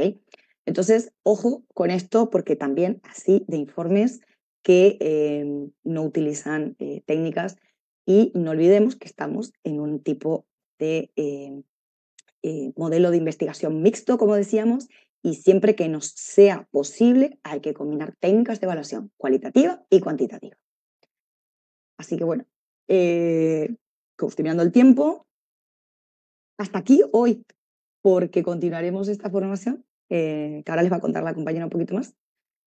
Entonces, ojo con esto porque también así de informes que no utilizan técnicas y no olvidemos que estamos en un tipo de modelo de investigación mixto, como decíamos, y siempre que nos sea posible hay que combinar técnicas de evaluación cualitativa y cuantitativa. Así que bueno, como estoy mirando el tiempo, hasta aquí hoy, porque continuaremos esta formación, que ahora les va a contar la compañera un poquito más,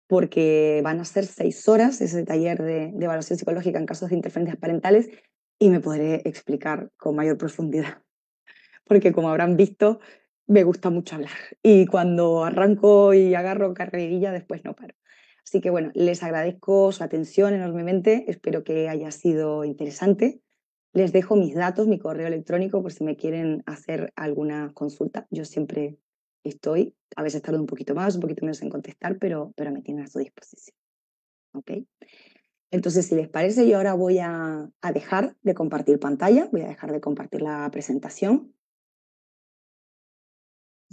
porque van a ser 6 horas ese taller de evaluación psicológica en casos de interferencias parentales y me podré explicar con mayor profundidad, porque como habrán visto, me gusta mucho hablar y cuando arranco y agarro carrerilla después no paro. Así que bueno, les agradezco su atención enormemente, espero que haya sido interesante. Les dejo mis datos, mi correo electrónico por si me quieren hacer alguna consulta. Yo siempre estoy, a veces tardo un poquito más, un poquito menos en contestar, pero me tienen a su disposición. ¿Ok? Entonces, si les parece, yo ahora voy a dejar de compartir pantalla, voy a dejar de compartir la presentación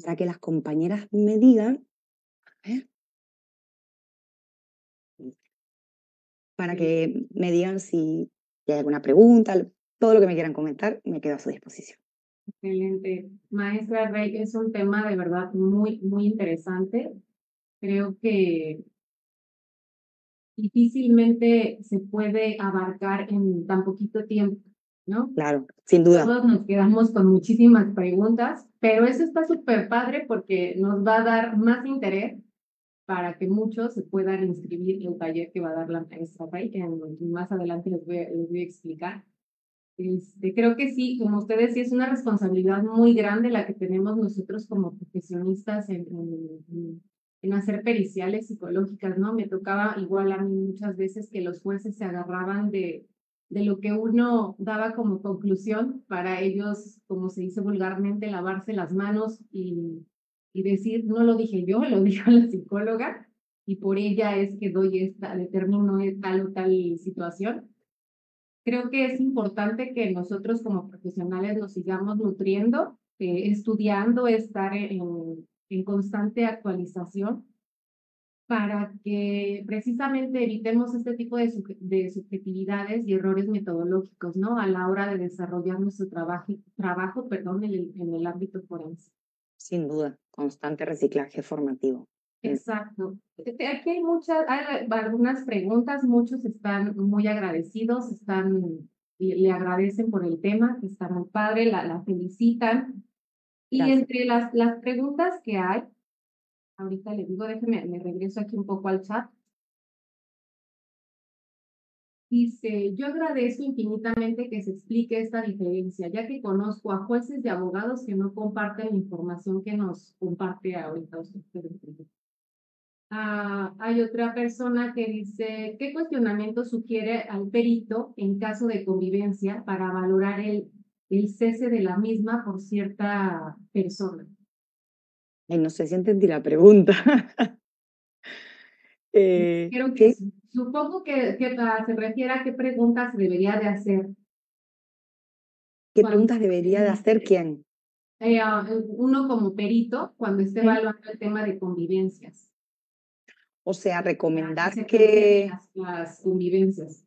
para que las compañeras me digan, a ver, para que me digan si hay alguna pregunta, todo lo que me quieran comentar, me quedo a su disposición. Excelente. Maestra Rey, es un tema de verdad muy, muy interesante. Creo que difícilmente se puede abarcar en tan poquito tiempo, ¿no? Claro, sin duda. Todos nos quedamos con muchísimas preguntas, pero eso está súper padre porque nos va a dar más interés para que muchos se puedan inscribir en el taller que va a dar la maestra Rey, que más adelante les voy a explicar. Creo que sí, como ustedes, sí es una responsabilidad muy grande la que tenemos nosotros como profesionistas en hacer periciales psicológicas, ¿no? Me tocaba igual a mí muchas veces que los jueces se agarraban de lo que uno daba como conclusión para ellos, como se dice vulgarmente, lavarse las manos y decir, no lo dije yo, lo dijo la psicóloga, y por ella es que determino tal o tal situación. Creo que es importante que nosotros como profesionales nos sigamos nutriendo, estudiando, estar en constante actualización para que precisamente evitemos este tipo de subjetividades y errores metodológicos, ¿no? A la hora de desarrollar nuestro trabajo, perdón, en el ámbito forense. Sin duda, constante reciclaje formativo. Exacto. Aquí hay algunas preguntas, muchos están muy agradecidos, le agradecen por el tema, que está muy padre, la felicitan. Y Gracias. entre las preguntas que hay, ahorita les digo, déjenme, me regreso aquí un poco al chat. Dice, yo agradezco infinitamente que se explique esta diferencia, ya que conozco a jueces y abogados que no comparten la información que nos comparte ahorita usted. Hay otra persona que dice, ¿qué cuestionamiento sugiere al perito en caso de convivencia para valorar el cese de la misma por cierta persona? No sé si entendí la pregunta. Creo que supongo que se refiere a qué preguntas debería de hacer. ¿Qué preguntas debería de hacer quién? Uno como perito cuando esté evaluando el tema de convivencias. O sea, recomendar que las convivencias.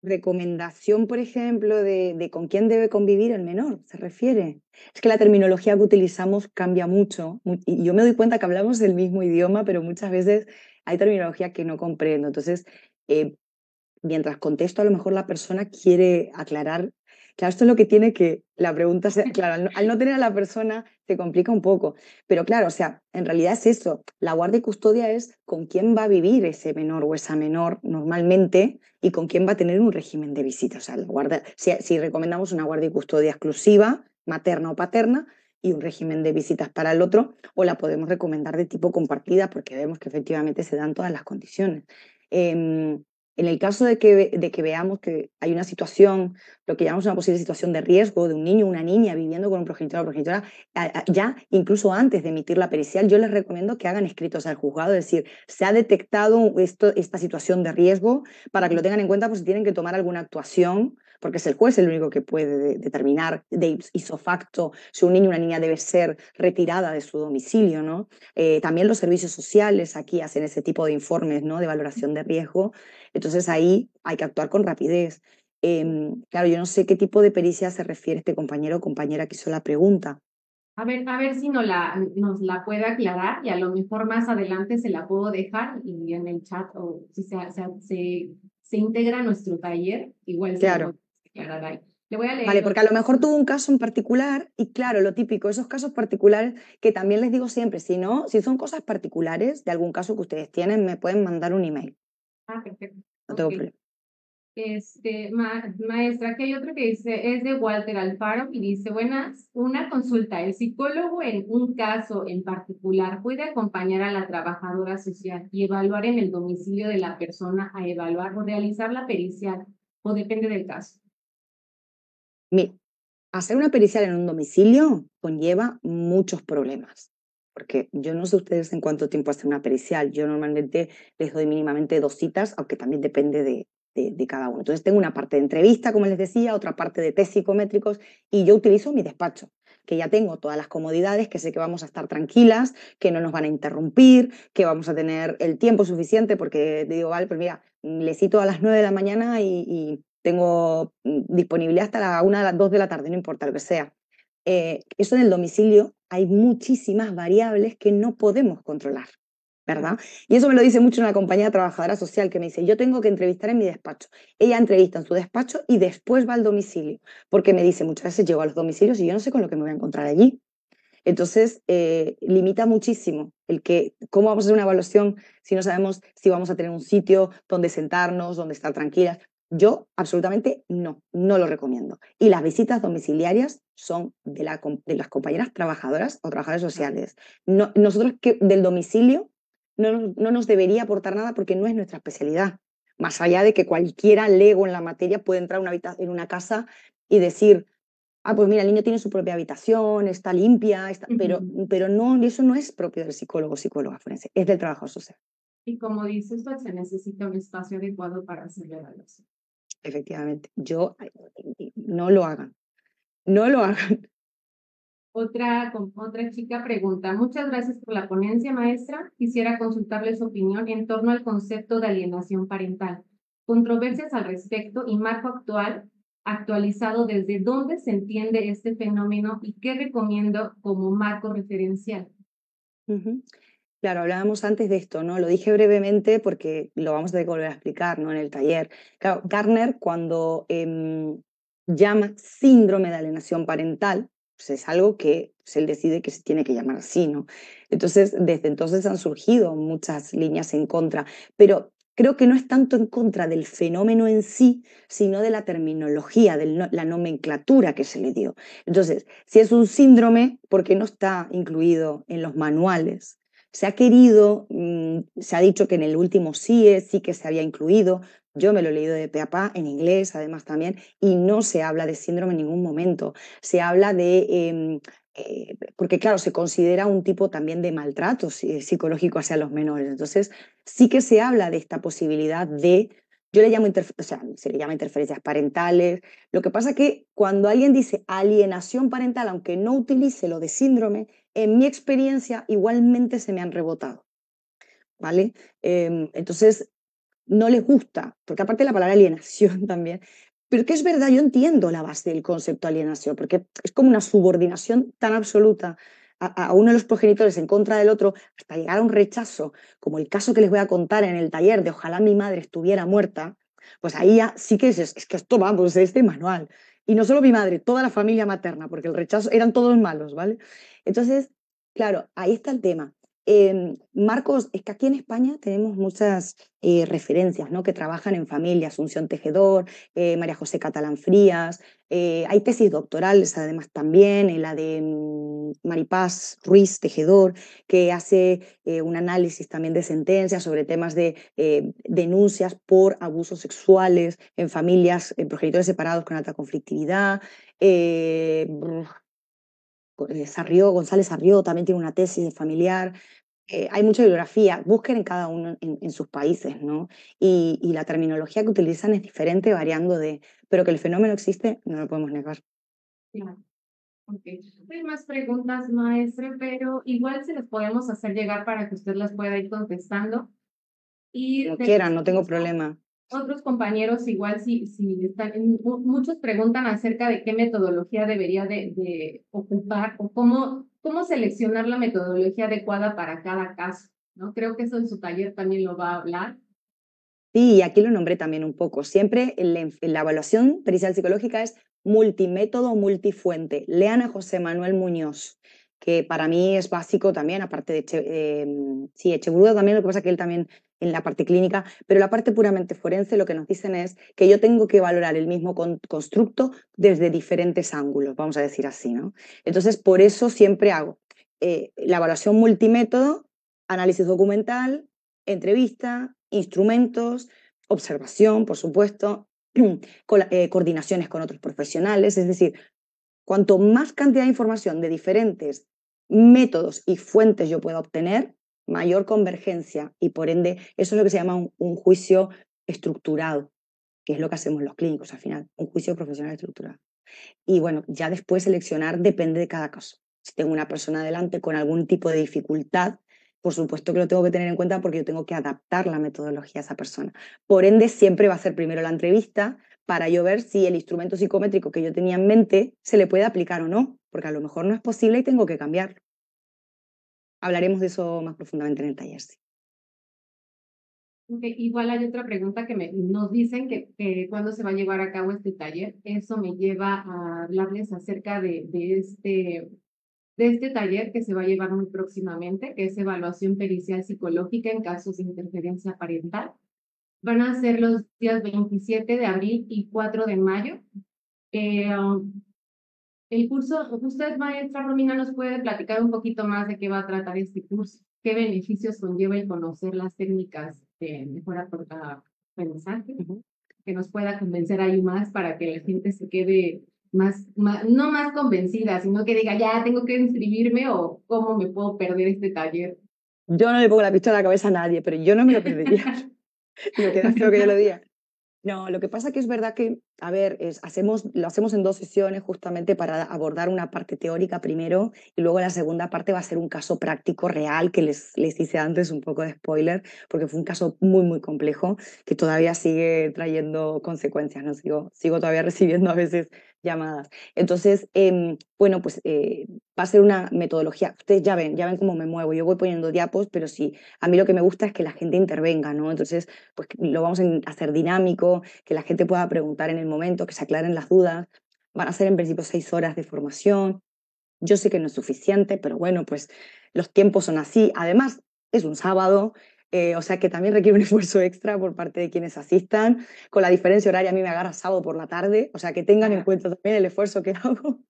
Recomendación, por ejemplo, de con quién debe convivir el menor, ¿se refiere? Es que la terminología que utilizamos cambia mucho y yo me doy cuenta que hablamos el mismo idioma, pero muchas veces hay terminología que no comprendo. Entonces, mientras contesto, a lo mejor la persona quiere aclarar. Claro, esto es lo que tiene que la pregunta sea, claro, al no tener a la persona se complica un poco, pero claro, o sea, en realidad es eso, la guardia y custodia es con quién va a vivir ese menor o esa menor normalmente y con quién va a tener un régimen de visita, o sea, si recomendamos una guardia y custodia exclusiva, materna o paterna, y un régimen de visitas para el otro, o la podemos recomendar de tipo compartida porque vemos que efectivamente se dan todas las condiciones. En el caso de que veamos que hay una situación, lo que llamamos una posible situación de riesgo de un niño o una niña viviendo con un progenitor o progenitora, ya incluso antes de emitir la pericial, yo les recomiendo que hagan escritos al juzgado, es decir, se ha detectado esta situación de riesgo para que lo tengan en cuenta por si tienen que tomar alguna actuación, porque es el juez el único que puede determinar de ipso facto si un niño o una niña debe ser retirada de su domicilio, ¿no? También los servicios sociales aquí hacen ese tipo de informes, ¿no?, de valoración de riesgo. Entonces ahí hay que actuar con rapidez. Claro, yo no sé qué tipo de pericia se refiere este compañero o compañera que hizo la pregunta. A ver si nos la puede aclarar y a lo mejor más adelante se la puedo dejar y en el chat o si se integra a nuestro taller, igual se lo Claro. puedo aclarar ahí. Le voy a leer Vale, porque a lo mejor tuvo un caso en particular y claro, lo típico, esos casos particulares que también les digo siempre, si no, si son cosas particulares de algún caso que ustedes tienen, me pueden mandar un email, Ah, perfecto. no Ok. tengo problema. Maestra, aquí hay otro que dice, es de Walter Alfaro y dice, buenas, una consulta. ¿El psicólogo en un caso en particular puede acompañar a la trabajadora social y evaluar en el domicilio de la persona a evaluar o realizar la pericial o depende del caso? Mira, hacer una pericial en un domicilio conlleva muchos problemas, porque yo no sé ustedes en cuánto tiempo hacen una pericial. Yo normalmente les doy mínimamente 2 citas, aunque también depende de cada uno. Entonces tengo una parte de entrevista, como les decía, otra parte de test psicométricos y yo utilizo mi despacho, que ya tengo todas las comodidades, que sé que vamos a estar tranquilas, que no nos van a interrumpir, que vamos a tener el tiempo suficiente, porque digo, vale, pues mira, le cito a las 9 de la mañana y tengo disponibilidad hasta la 1 a las 2 de la tarde, no importa lo que sea. Eso en el domicilio hay muchísimas variables que no podemos controlar, ¿verdad? Y eso me lo dice mucho una compañera trabajadora social que me dice, yo tengo que entrevistar en mi despacho. Ella entrevista en su despacho y después va al domicilio, porque me dice, muchas veces llego a los domicilios y yo no sé con lo que me voy a encontrar allí. Entonces, limita muchísimo el que, cómo vamos a hacer una evaluación si no sabemos si vamos a tener un sitio donde sentarnos, donde estar tranquilas. Yo absolutamente no lo recomiendo. Y las visitas domiciliarias son de las compañeras trabajadoras o trabajadores sociales. No, nosotros del domicilio no nos debería aportar nada porque no es nuestra especialidad. Más allá de que cualquiera lego en la materia puede entrar en una casa y decir, ah, pues mira, el niño tiene su propia habitación, está limpia, pero no, eso no es propio del psicólogo o psicóloga forense, es del trabajador social, Y como dice usted, se necesita un espacio adecuado para hacer la evaluación. efectivamente. No lo hagan, no lo hagan. Otra chica pregunta, muchas gracias por la ponencia, maestra. Quisiera consultarle su opinión en torno al concepto de alienación parental. Controversias al respecto y marco actualizado desde dónde se entiende este fenómeno y qué recomiendo como marco referencial. Ujú. Claro, hablábamos antes de esto, ¿no? Lo dije brevemente porque lo vamos a tener que volver a explicar, ¿no?, en el taller. Claro, Garner, cuando llama síndrome de alienación parental, pues es algo que pues, él decide que se tiene que llamar así, ¿no? Entonces, desde entonces han surgido muchas líneas en contra, pero creo que no es tanto en contra del fenómeno en sí, sino de la terminología, de la nomenclatura que se le dio. Entonces, si es un síndrome, ¿por qué no está incluido en los manuales? Se ha querido, se ha dicho que en el último CIE sí que se había incluido, yo me lo he leído de pe a pa, en inglés además también, y no se habla de síndrome en ningún momento. Se habla porque claro, se considera un tipo también de maltrato psicológico hacia los menores. Entonces, sí que se habla de esta posibilidad de, yo le llamo, o sea, se le llama interferencias parentales. Lo que pasa que cuando alguien dice alienación parental, aunque no utilice lo de síndrome, en mi experiencia igualmente se me han rebotado, ¿vale? Entonces, no les gusta, porque aparte la palabra alienación también, pero que es verdad, yo entiendo la base del concepto alienación, porque es como una subordinación tan absoluta a uno de los progenitores en contra del otro, hasta llegar a un rechazo, como el caso que les voy a contar en el taller de ojalá mi madre estuviera muerta, pues ahí ya sí que es que esto va, pues es de manual. Y no solo mi madre, toda la familia materna, porque el rechazo eran todos malos, ¿vale? Entonces, claro, ahí está el tema Marcos, es que aquí en España tenemos muchas referencias, ¿no? Que trabajan en familia, Asunción Tejedor, María José Catalán Frías, hay tesis doctorales además también, en la de Maripaz Ruiz Tejedor, que hace un análisis también de sentencias sobre temas de denuncias por abusos sexuales en familias, en progenitores separados con alta conflictividad. Sarrió, González Sarrió también tiene una tesis de familiar. Hay mucha bibliografía, busquen en cada uno en sus países, ¿no? Y la terminología que utilizan es diferente variando de, pero que el fenómeno existe, no lo podemos negar. Claro. Ok. No hay más preguntas, maestra, pero igual se las podemos hacer llegar para que usted las pueda ir contestando. Y Como de quieran, no tengo nuestros problema. otros compañeros, igual si están, muchos preguntan acerca de qué metodología debería de ocupar o cómo seleccionar la metodología adecuada para cada caso, ¿no? Creo que eso en su taller también lo va a hablar. Sí, aquí lo nombré también un poco. Siempre la evaluación pericial psicológica es multimétodo, multifuente. Lean a José Manuel Muñoz, que para mí es básico también, aparte de sí, Echeburría también, lo que pasa es que él también en la parte clínica, pero la parte puramente forense lo que nos dicen es que yo tengo que valorar el mismo constructo desde diferentes ángulos, vamos a decir así, ¿no? Entonces, por eso siempre hago la evaluación multimétodo, análisis documental, entrevista, instrumentos, observación, por supuesto, coordinaciones con otros profesionales, es decir, cuanto más cantidad de información de diferentes métodos y fuentes yo pueda obtener, mayor convergencia y por ende eso es lo que se llama un juicio estructurado, que es lo que hacemos los clínicos al final, un juicio profesional estructurado. Y bueno, ya después seleccionar depende de cada caso. Si tengo una persona delante con algún tipo de dificultad, por supuesto que lo tengo que tener en cuenta porque yo tengo que adaptar la metodología a esa persona. Por ende, siempre va a ser primero la entrevista para yo ver si el instrumento psicométrico que yo tenía en mente se le puede aplicar o no, porque a lo mejor no es posible y tengo que cambiarlo. Hablaremos de eso más profundamente en el taller, sí. Ok, igual hay otra pregunta que nos dicen que cuándo se va a llevar a cabo este taller. Eso me lleva a hablarles acerca de este taller que se va a llevar muy próximamente, que es evaluación pericial psicológica en casos de interferencia parental. Van a ser los días 27 de abril y 4 de mayo. El curso, usted, maestra Romina, nos puede platicar un poquito más de qué va a tratar este curso, qué beneficios conlleva el conocer las técnicas de mejora por aprendizaje, Ujú. que nos pueda convencer ahí más para que la gente se quede no más convencida, sino que diga, ya tengo que inscribirme o cómo me puedo perder este taller. Yo no le pongo la pistola a la cabeza a nadie, pero yo no me lo perdería. Y me queda feo que yo lo diga. No, lo que pasa que es verdad que, a ver, lo hacemos en dos sesiones justamente para abordar una parte teórica primero y luego la segunda parte va a ser un caso práctico real que les hice antes un poco de spoiler porque fue un caso muy, muy complejo que todavía sigue trayendo consecuencias, ¿no? Sigo todavía recibiendo a veces llamadas. Entonces, bueno, pues va a ser una metodología. Ustedes ya ven cómo me muevo. Yo voy poniendo diapos, pero sí, a mí lo que me gusta es que la gente intervenga, ¿no? Entonces, pues lo vamos a hacer dinámico, que la gente pueda preguntar en el momento, que se aclaren las dudas. Van a ser en principio 6 horas de formación. Yo sé que no es suficiente, pero bueno, pues los tiempos son así. Además, es un sábado, o sea que también requiere un esfuerzo extra por parte de quienes asistan. Con la diferencia horaria a mí me agarra sábado por la tarde, o sea que tengan en cuenta también el esfuerzo que hago.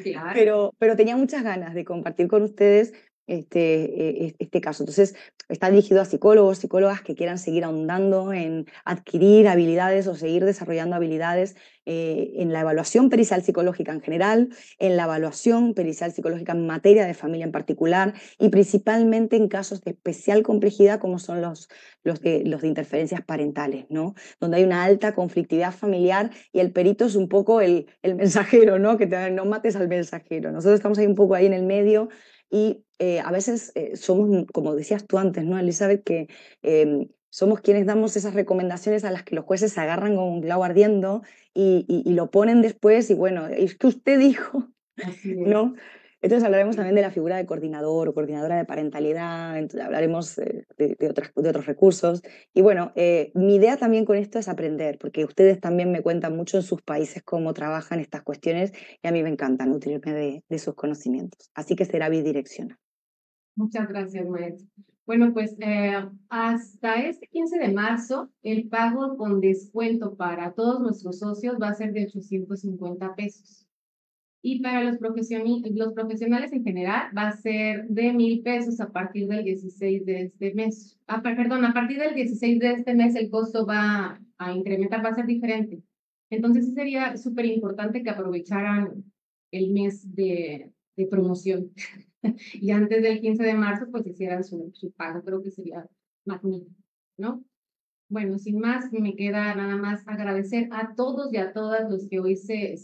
Claro. Pero tenía muchas ganas de compartir con ustedes este caso. Entonces, está dirigido a psicólogos, psicólogas que quieran seguir ahondando en adquirir habilidades o seguir desarrollando habilidades en la evaluación pericial psicológica en general, en la evaluación pericial psicológica en materia de familia en particular y principalmente en casos de especial complejidad como son los de interferencias parentales, ¿no? Donde hay una alta conflictividad familiar y el perito es un poco el mensajero, ¿no? No mates al mensajero. Nosotros estamos ahí un poco ahí en el medio y a veces somos, como decías tú antes, ¿no, Elizabeth? Que somos quienes damos esas recomendaciones a las que los jueces se agarran con un clavo ardiendo y lo ponen después y bueno, es que usted dijo, Así es. ¿no? Entonces hablaremos también de la figura de coordinador o coordinadora de parentalidad, hablaremos de otros recursos. Y bueno, mi idea también con esto es aprender, porque ustedes también me cuentan mucho en sus países cómo trabajan estas cuestiones y a mí me encanta nutrirme de sus conocimientos. Así que será bidireccional. Muchas gracias, maestra. Bueno, pues hasta este 15 de marzo, el pago con descuento para todos nuestros socios va a ser de 850 pesos. Y para los profesionales en general va a ser de 1,000 pesos a partir del 16 de este mes. Perdón, a partir del 16 de este mes el costo va a incrementar, va a ser diferente. Entonces sí sería súper importante que aprovecharan el mes de promoción. Y antes del 15 de marzo, pues hicieran su pago. Creo que sería magnífico, ¿no? Bueno, sin más, me queda nada más agradecer a todos y a todas los que hoy se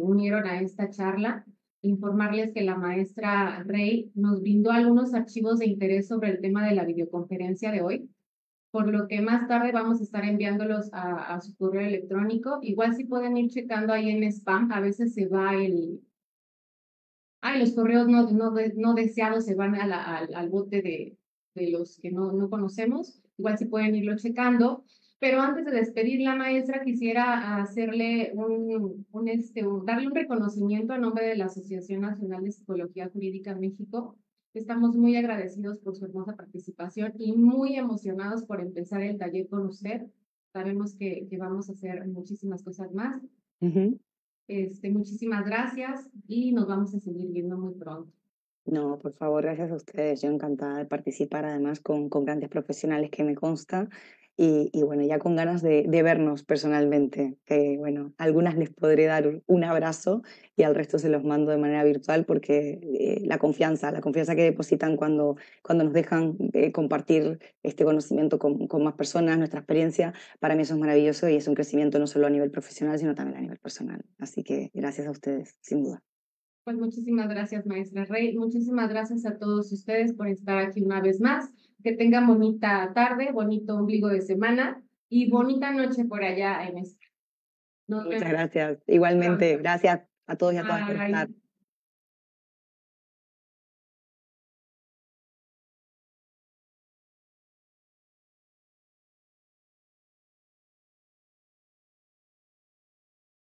unieron a esta charla, informarles que la maestra Rey nos brindó algunos archivos de interés sobre el tema de la videoconferencia de hoy, por lo que más tarde vamos a estar enviándolos a su correo electrónico. Igual si pueden ir checando ahí en spam, a veces se va los correos no deseados se van al bote de los que no conocemos. Igual si pueden irlo checando. Pero antes de despedir la maestra, quisiera hacerle darle un reconocimiento a nombre de la Asociación Nacional de Psicología Jurídica en México. Estamos muy agradecidos por su hermosa participación y muy emocionados por empezar el taller con usted. Sabemos que vamos a hacer muchísimas cosas más. Ujú. Muchísimas gracias y nos vamos a seguir viendo muy pronto. No, por favor, gracias a ustedes. Yo encantada de participar, además con grandes profesionales que me consta y bueno, ya con ganas de vernos personalmente. Que bueno, a algunas les podré dar un abrazo y al resto se los mando de manera virtual porque la confianza que depositan cuando nos dejan compartir este conocimiento con más personas, nuestra experiencia, para mí eso es maravilloso y es un crecimiento no solo a nivel profesional, sino también a nivel personal. Así que gracias a ustedes, sin duda. Pues muchísimas gracias, maestra Rey. Muchísimas gracias a todos ustedes por estar aquí una vez más. Que tengan bonita tarde, bonito ombligo de semana y bonita noche por allá en esta. Nos Muchas vemos gracias. Igualmente, pronto. gracias a todos y a todas por Bye. estar.